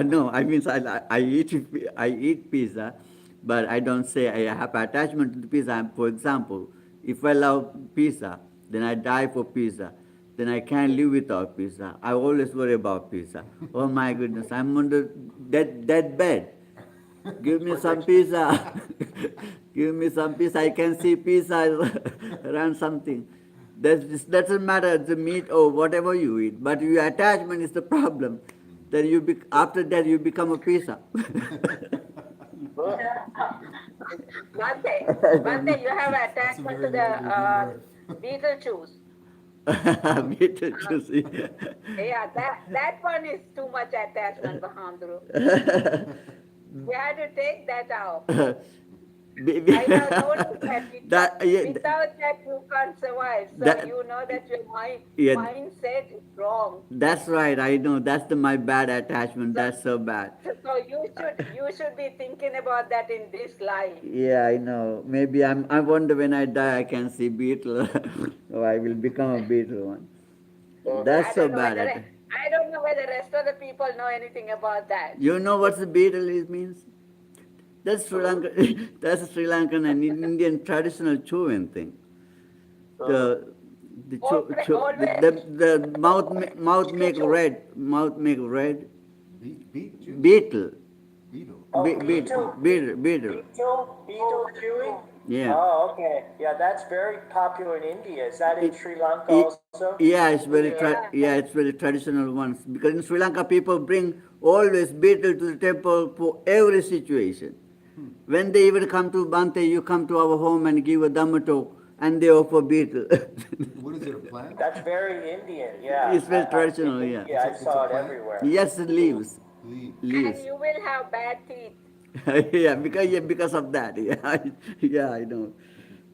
No, I mean, I eat pizza, but I don't say I have attachment to the pizza. For example, if I love pizza, then I die for pizza. Then I can't live without pizza. I always worry about pizza. Oh my goodness, I'm on the dead bed. Give me some pizza. Give me some pizza. I can see pizza around something. That doesn't matter the meat or whatever you eat, but your attachment is the problem. Then after that you become a pizza. One day you have attachment to the Beetlejuice. Beetlejuice. Yeah, that one is too much attachment, Bahandru. We had to take that out. I have noticed that without that you can't survive. So you know that your mindset is wrong. That's right. I know. That's my bad attachment. That's so bad. So you should be thinking about that in this life. Yeah, I know. Maybe I wonder when I die I can see beetle, or I will become a beetle one. That's so bad. I don't know whether the rest of the people know anything about that. You know what the beetle means? That's Sri Lankan. That's a Sri Lankan and Indian traditional chewing thing. the mouth make red. Beet juice? Beetle. Beetle. Oh, Beetle. beetle chewing? Yeah. Oh, okay. Yeah, that's very popular in India. Is that in Sri Lanka It- also? yeah, it's very Yeah. it's very traditional ones because in Sri Lanka people bring always beetle to the temple for every situation. When they even come to Bante, you come to our home and give a Dhamma talk, and they offer beetle. What is it, a plant? That's very Indian, yeah. It's very In traditional, yeah. India, I It's a saw it plant? everywhere. Yes, leaves, Leaf. leaves. And you will have bad teeth. Yeah, because of that. Yeah, yeah, I know.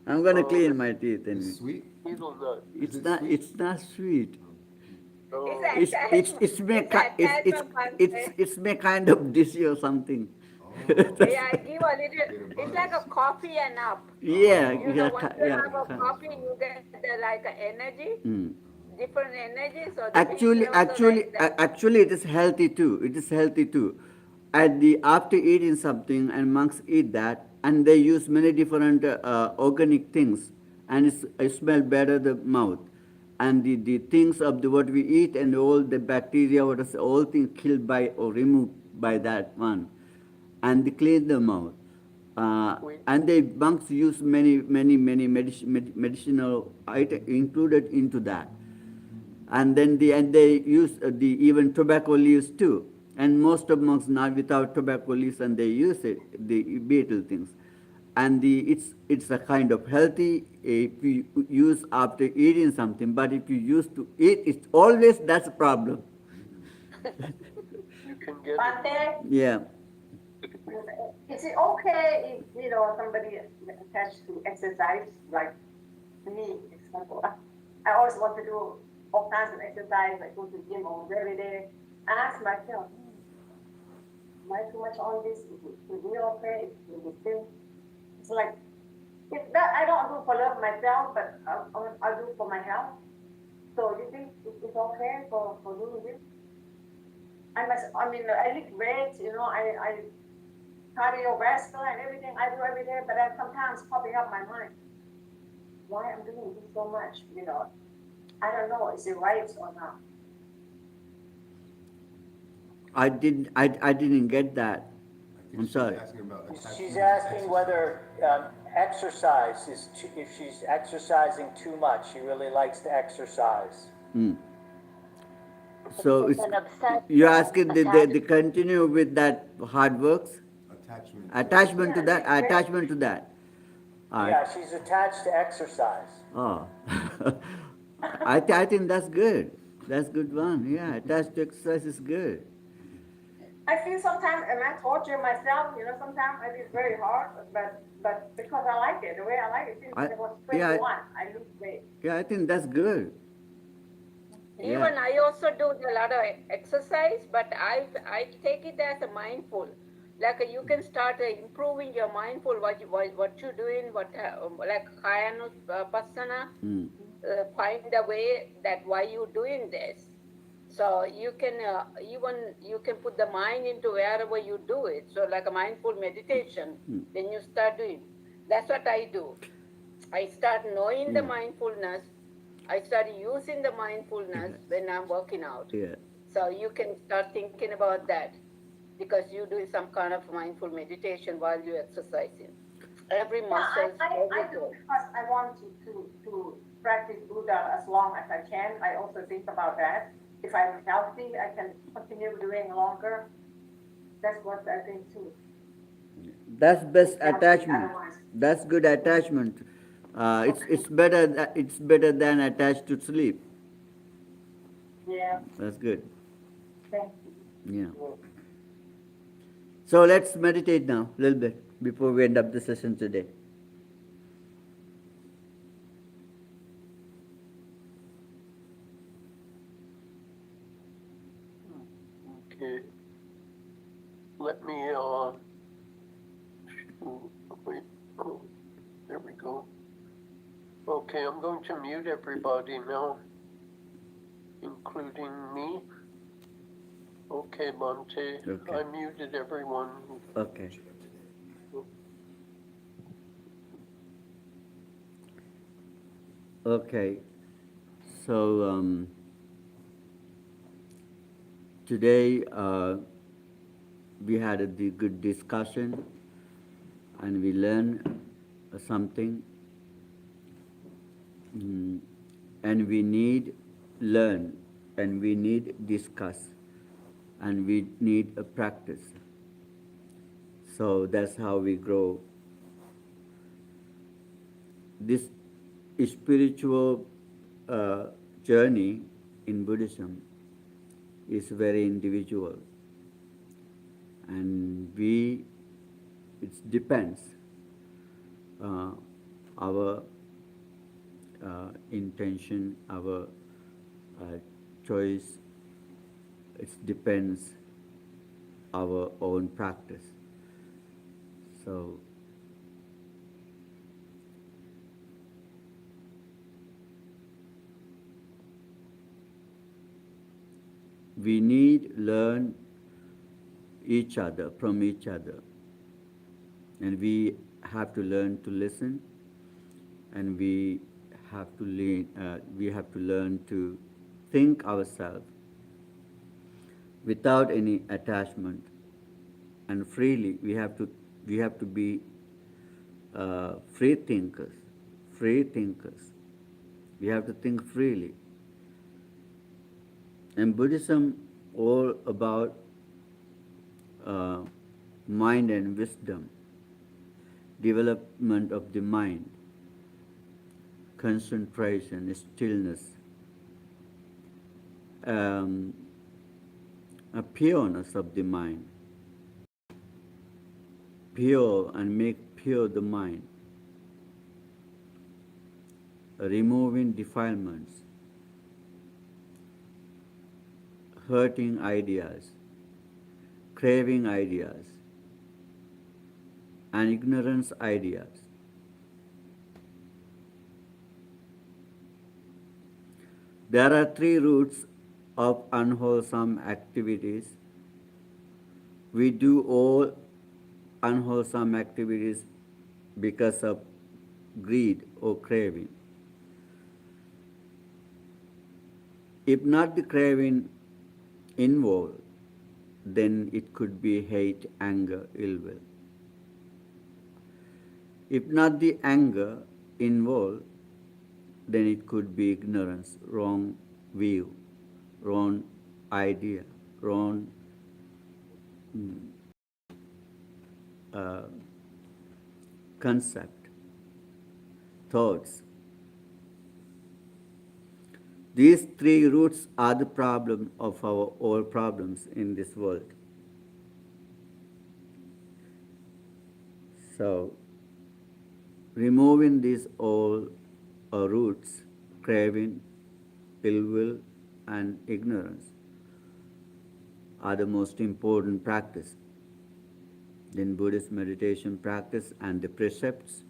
I'm gonna Oh, clean my teeth It's anyway. sweet? beetle nut. Is it sweet? It's not sweet. It's Oh, It's may It's attachment, Bhante. it's may kind of dishy or something. Oh. Yeah, I give a little, Get a it's like a buzz. coffee and up. Yeah, You yeah, know, once you yeah. have a coffee, you get the like a energy, Mm. different energy. So the people also like that. Actually, it is healthy too. It is healthy too. At the after eating something, and monks eat that, and they use many different organic things, and it smell better the mouth, and the things of the what we eat and all the bacteria, what is all things killed by or removed by that one, and they clean the mouth. And the monks use many medicinal items included into that, and then they use the even tobacco leaves too, and most of monks not without tobacco leaves, and they use it the betel things, and it's a kind of healthy if you use after eating something, but if you used to eat it always, that's a problem. you can get it. Bante, Yeah. is it okay if, somebody attached to exercise, like me, example? I always want to do all kinds of exercise, like go to the gym almost every day. I ask myself, am I too much on this? Is it really okay? Is it still? It's like, if that I don't do for love myself, but I'll do for my health. So you think it's okay for doing this? I lift weights, I cardiovascular and everything I do every day, but then sometimes popping up my mind, why I'm doing this so much, I don't know, is it right or not? I didn't get that. I think I'm she's sorry. asking about attachment She's to asking exercise. whether exercise is if she's exercising too much. She really likes to exercise. Mm. So It's an obsession. you're asking they Attachment. continue with that hard works? Attachment. Attachment to Yeah, that? lift weights. Attachment to that? Yeah, she's attached to exercise. Oh. I think that's good. That's good one. Yeah, attached to exercise is good. I feel sometimes, and I torture myself, sometimes I feel very hard, but because I like it, the way I like it, since I was Yeah, 21, I lose weight. yeah, I think that's good. Even Yeah. I also do a lot of exercise, but I take it as a mindful. Like you can start improving your mindful what you're doing, like Kayana Mm. find a way that why you doing this. So you can even you can put the mind into wherever you do it. So like a mindful meditation, then you start doing. That's what I do. I start knowing the Yeah. mindfulness. I start using the mindfulness when I'm working out. Yeah. So you can start thinking about that because you do some kind of mindful meditation while you're exercising. Every Yeah, muscle, I do because I want to practice Buddha as long as I can. I also think about that. If I'm healthy, I can continue doing longer. That's what I think too. That's best Healthy attachment. otherwise. That's good attachment. It's better it's better than attached to sleep. Yeah, That's good. thank you. Yeah. So let's meditate now a little bit before we end up the session today. Okay. Let me, wait, oh, there we go. Okay, I'm going to mute everybody now, including me. Okay, Monte, Okay. I muted everyone. Okay. Okay. So today we had a good discussion and we learned something. And we need learn and we need discuss and we need a practice. So that's how we grow. This spiritual journey in Buddhism is very individual, and it depends our intention, our choice. It depends our own practice. So we need learn each other from each other, and we have to learn to listen, and we have to learn to think ourselves without any attachment and freely. We have to be free thinkers. We have to think freely. And Buddhism all about mind and wisdom, development of the mind, concentration, stillness, a pureness of the mind, pure and make pure the mind, removing defilements, hurting ideas, craving ideas, and ignorance ideas. There are three roots of unwholesome activities. We do all unwholesome activities because of greed or craving. If not the craving involved, then it could be hate, anger, ill will. If not the anger involved, then it could be ignorance, wrong view, wrong idea, wrong concept, thoughts. These three roots are the problem of our all problems in this world. So, removing these all roots, craving, ill will, and ignorance, are the most important practice. Then Buddhist meditation practice and the precepts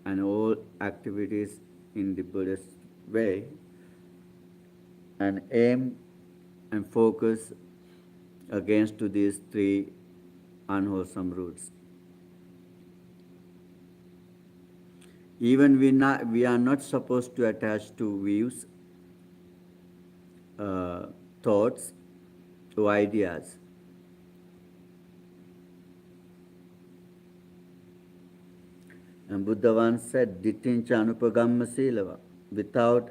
and all activities in the Buddhist way, and aim and focus against to these three unwholesome roots. Even we are not supposed to attach to views, thoughts, to ideas. And Buddha once said, Dittincha anupagamma silava, without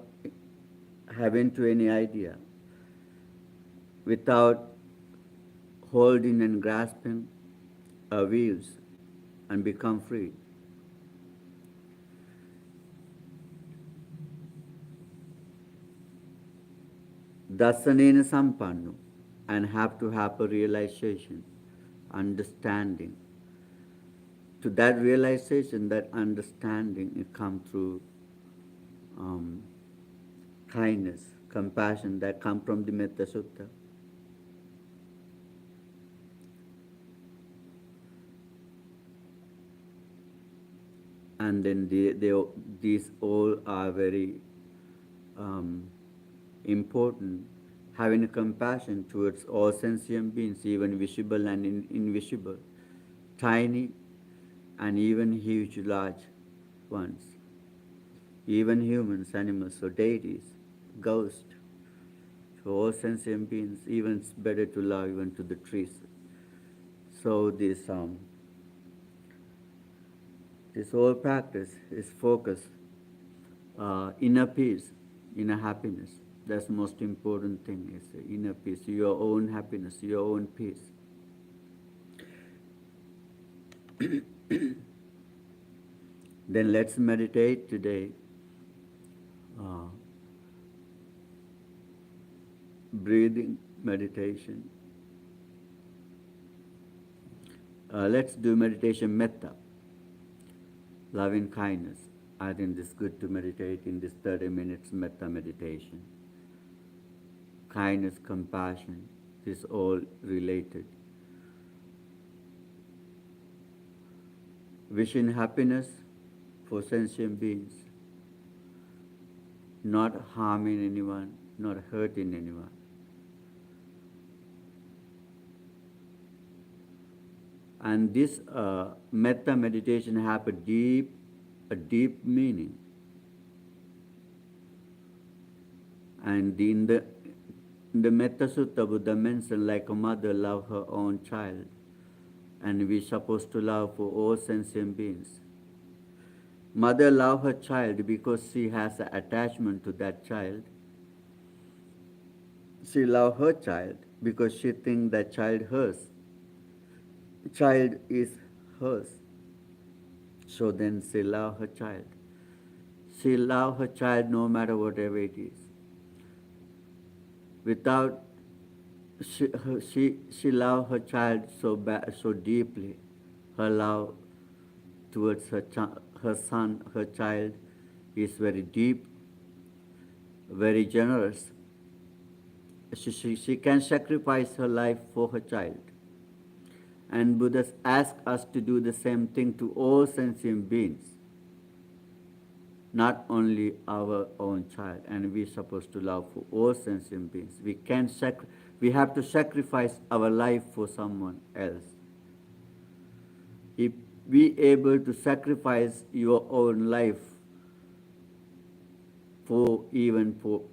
having to any idea, without holding and grasping our views, and become free. Dasanena sampanno, and have to have a realization, understanding. To that realization, that understanding, it comes through kindness, compassion that come from the Metta Sutta. And then these all are very important. Having a compassion towards all sentient beings, even visible and invisible, tiny and even huge, large ones. even humans, animals, or deities, ghosts, to all sentient beings. Even it's better to love even to the trees. So this whole practice is focused inner peace, inner happiness. That's the most important thing, is the inner peace, your own happiness, your own peace. Then let's meditate today. Breathing meditation. Let's do meditation metta, loving kindness. I think it's good to meditate in this 30 minutes metta meditation. Kindness, compassion, is all related. Wishing happiness for sentient beings, not harming anyone, not hurting anyone. And this metta meditation have a deep meaning. And in the Metta Sutta, Buddha mentioned like a mother love her own child, and we supposed to love for all sentient beings. Mother love her child because she has an attachment to that child. She love her child because she think that child hers. Child is hers. So then she love her child. She love her child no matter whatever it is. Without she love her child so deeply. Her love towards her son, her child, is very deep, very generous. She can sacrifice her life for her child. And Buddha asks us to do the same thing to all sentient beings, not only our own child. And we're supposed to love for all sentient beings. We have to sacrifice our life for someone else. If we able to sacrifice your own life for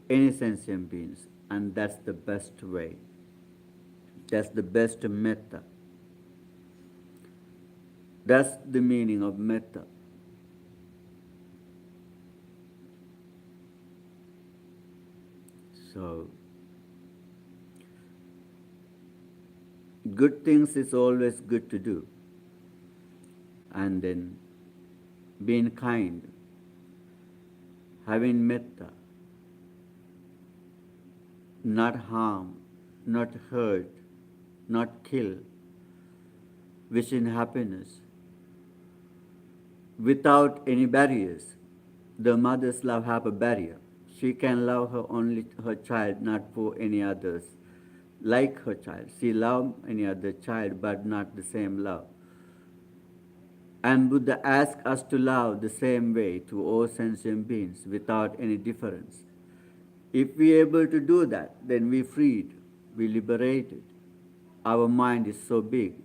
any sentient beings, and that's the best way. That's the best metta. That's the meaning of metta. So, good things is always good to do. And then being kind, having metta, not harm, not hurt, not kill, wishing happiness, without any barriers. The mother's love have a barrier. She can love only her child, not for any others. Like her child, she love any other child, but not the same love. And Buddha asks us to love the same way to all sentient beings without any difference. If we are able to do that, then we freed, we liberated. Our mind is so big,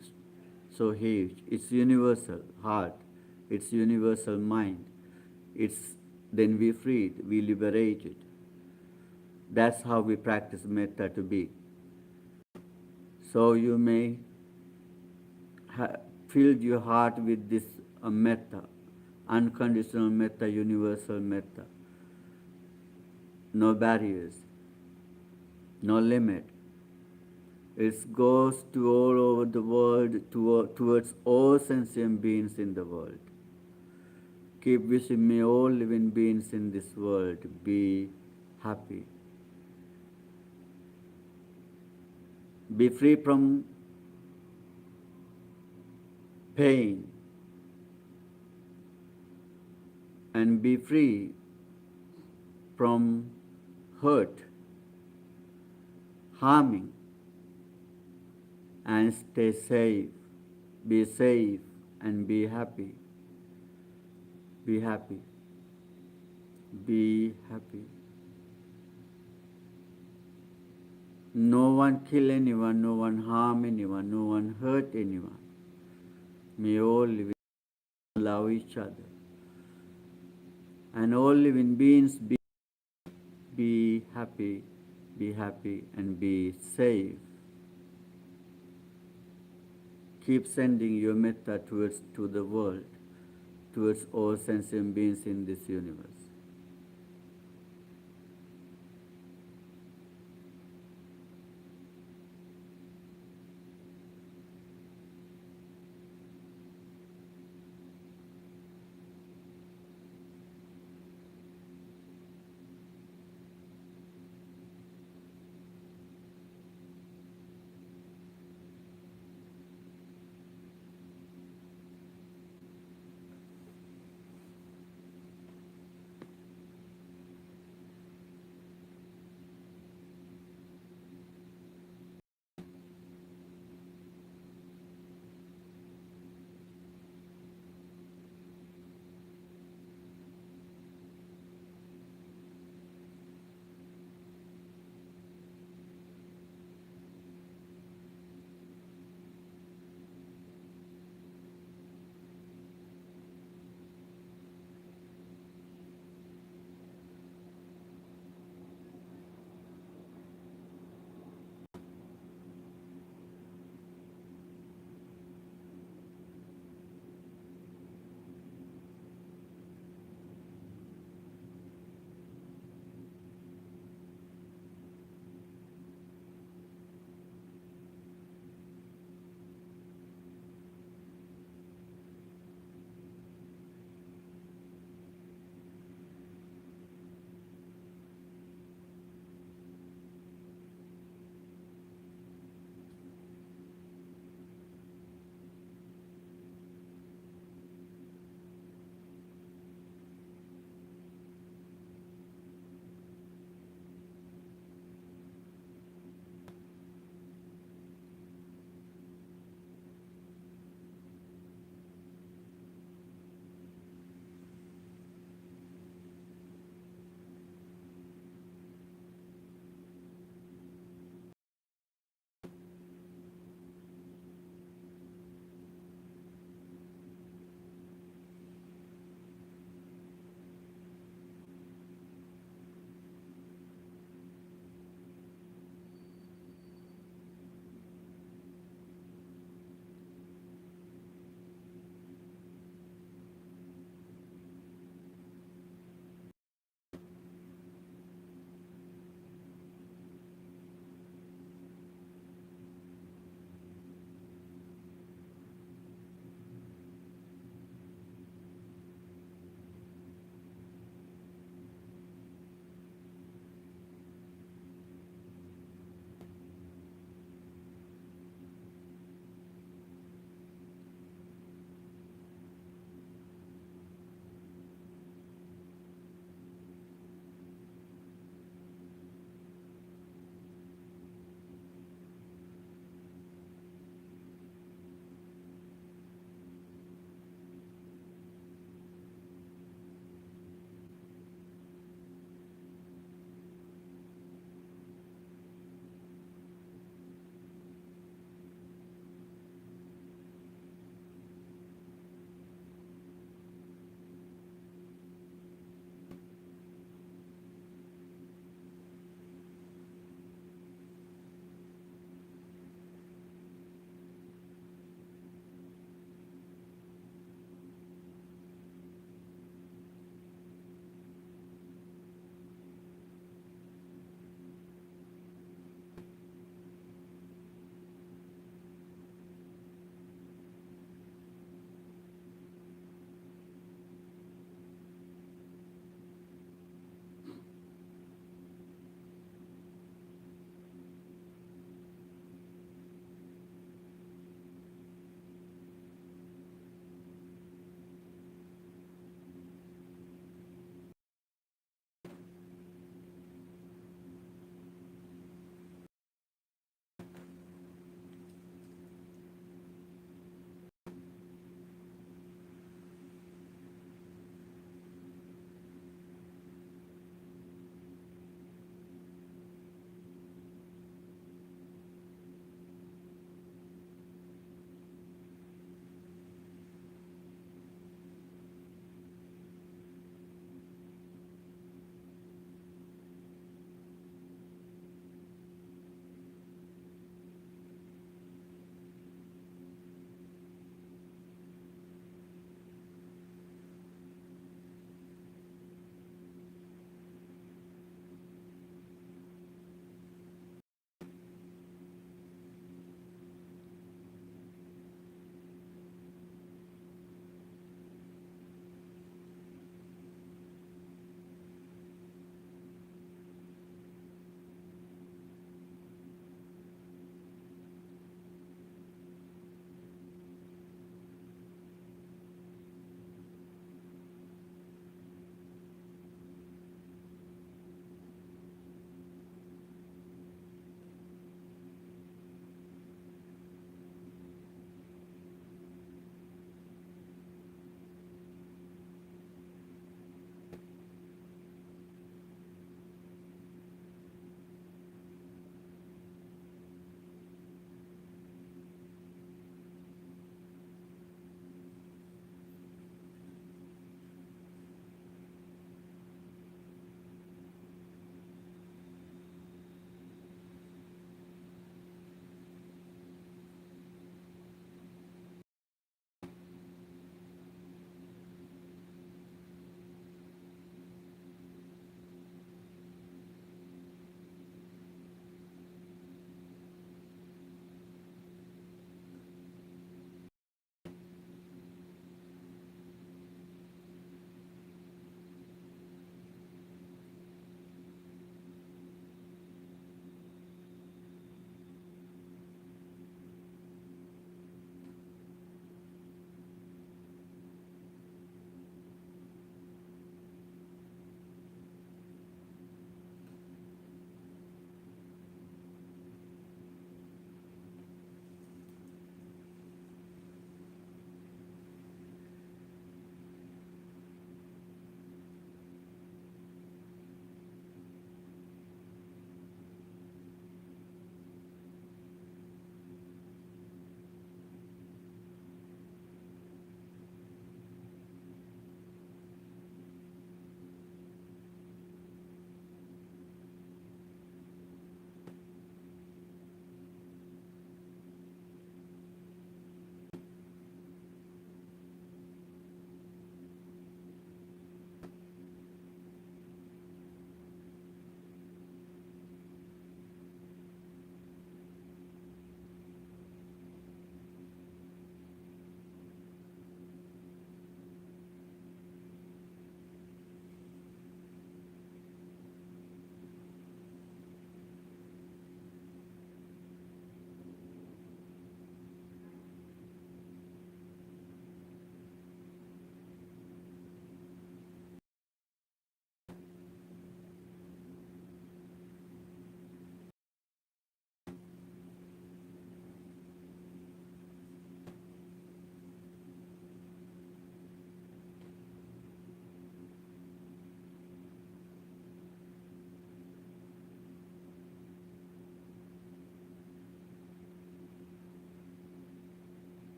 so huge. It's universal heart, it's universal mind. Then we freed, we liberated. That's how we practice metta to be. So you may fill your heart with this metta, unconditional metta, universal metta. No barriers, no limit. It goes to all over the world, towards all sentient beings in the world. Keep wishing may all living beings in this world be happy. Be free from pain, and be free from hurt, harming, and stay safe. Be safe and be happy. Be happy. Be happy. No one kill anyone, no one harm anyone, no one hurt anyone. May all live love each other. And all living beings be happy, and be safe. Keep sending your metta to the world, towards all sentient beings in this universe.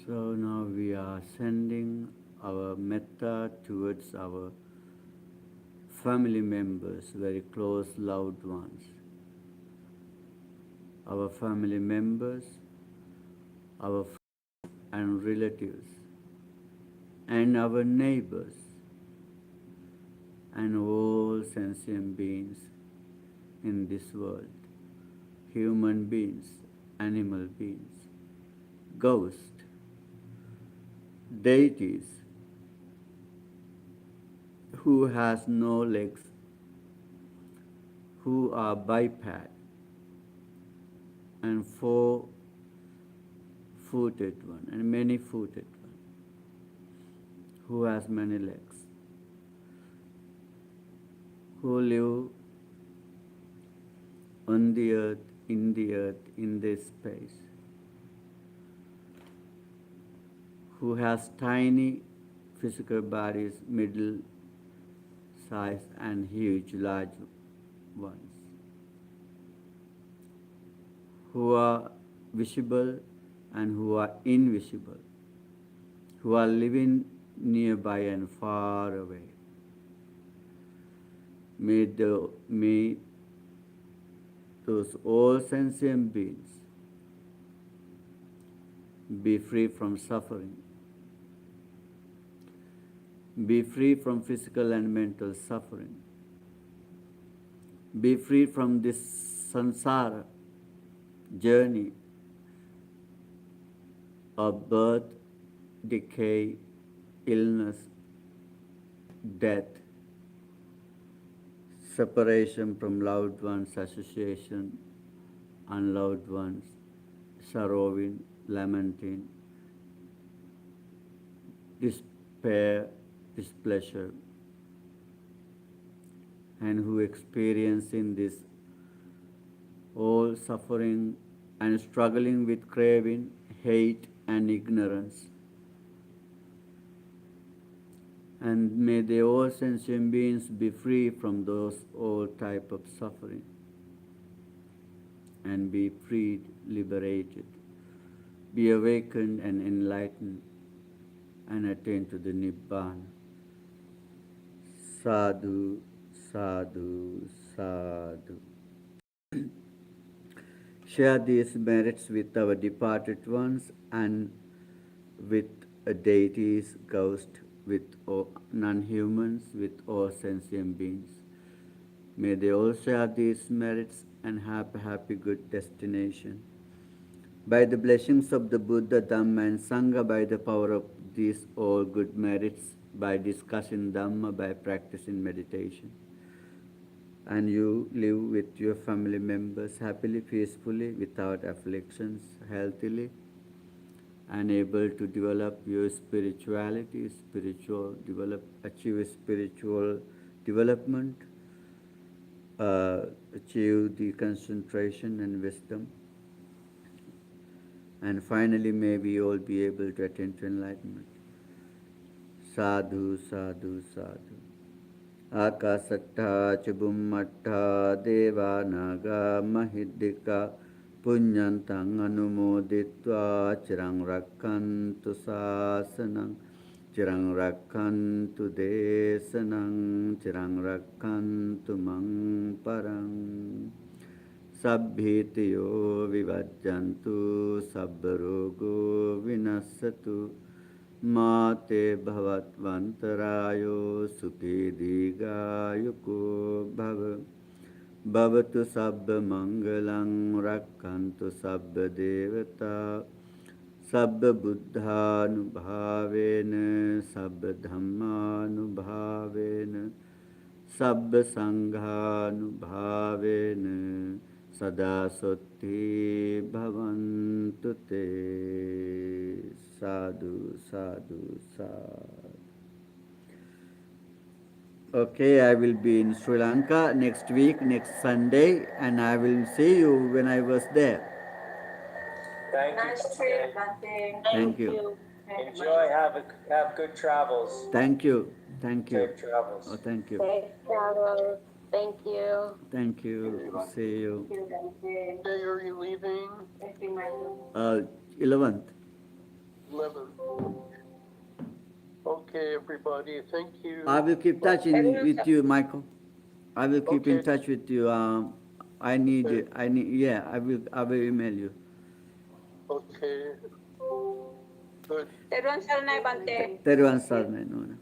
So now we are sending our metta towards our family members, very close loved ones, our family members, our friends and relatives, and our neighbors, and all sentient beings in this world, human beings, animal beings, ghosts, deities who has no legs, who are biped and four-footed one and many-footed one, who has many legs, who live on the earth, in this space, who has tiny physical bodies, middle size and huge, large ones, who are visible and who are invisible, who are living nearby and far away. May those all sentient beings be free from suffering, be free from physical and mental suffering, be free from this samsara journey of birth, decay, illness, death, separation from loved ones, association, unloved ones, sorrowing, lamenting, despair, displeasure, and who experience in this all suffering and struggling with craving, hate, and ignorance. And may the all sentient beings be free from those all type of suffering and be freed, liberated, be awakened and enlightened and attain to the Nibbana. Sadhu, sadhu, sadhu. Share these merits with our departed ones and with deities, ghosts, with non-humans, with all sentient beings. May they all share these merits and have a happy, good destination. By the blessings of the Buddha, Dhamma, and Sangha, by the power of these all good merits, by discussing Dhamma, by practicing meditation, and you live with your family members happily, peacefully, without afflictions, healthily, and able to develop your spirituality, achieve spiritual development, achieve the concentration and wisdom, and finally may we all be able to attain to enlightenment. Sadhu, sadhu, sadhu. Akasatta chubummatta deva naga mahiddhika punyantang anumoditva chirang rakkantu sasanang chirang rakkantu desanang chirang rakkantu mang parang sabbhitiyo vivajjantu sabbarogo vinassatu Mate bhavatvantarayo sukhi digayuko bhava bhavatu sabba mangalang rakkantu sabba devata sabba buddhanubhavena sabba dhammanubhavena sabba sanghanubhavena sada sotti bhavantu te. Sadhu, sadhu, sadhu. Okay, I will be in Sri Lanka next week, next Sunday, and I will see you when I was there. Thank you. Nice trip, Dante. Thank you. Enjoy. Have good travels. Thank you. Thank you. Safe travels. Oh, thank you. Safe travels. Thank you. Thank you. See you. Thank you, Dante. Day are you leaving? 11. 11th. 11. Okay, everybody, thank you. I will keep touching with you, Michael. I will keep in Okay. touch with you. I need, yeah, I will email you. Okay. Good. Teruan Sarnay Bante. Teruan Sarnay, Nuna.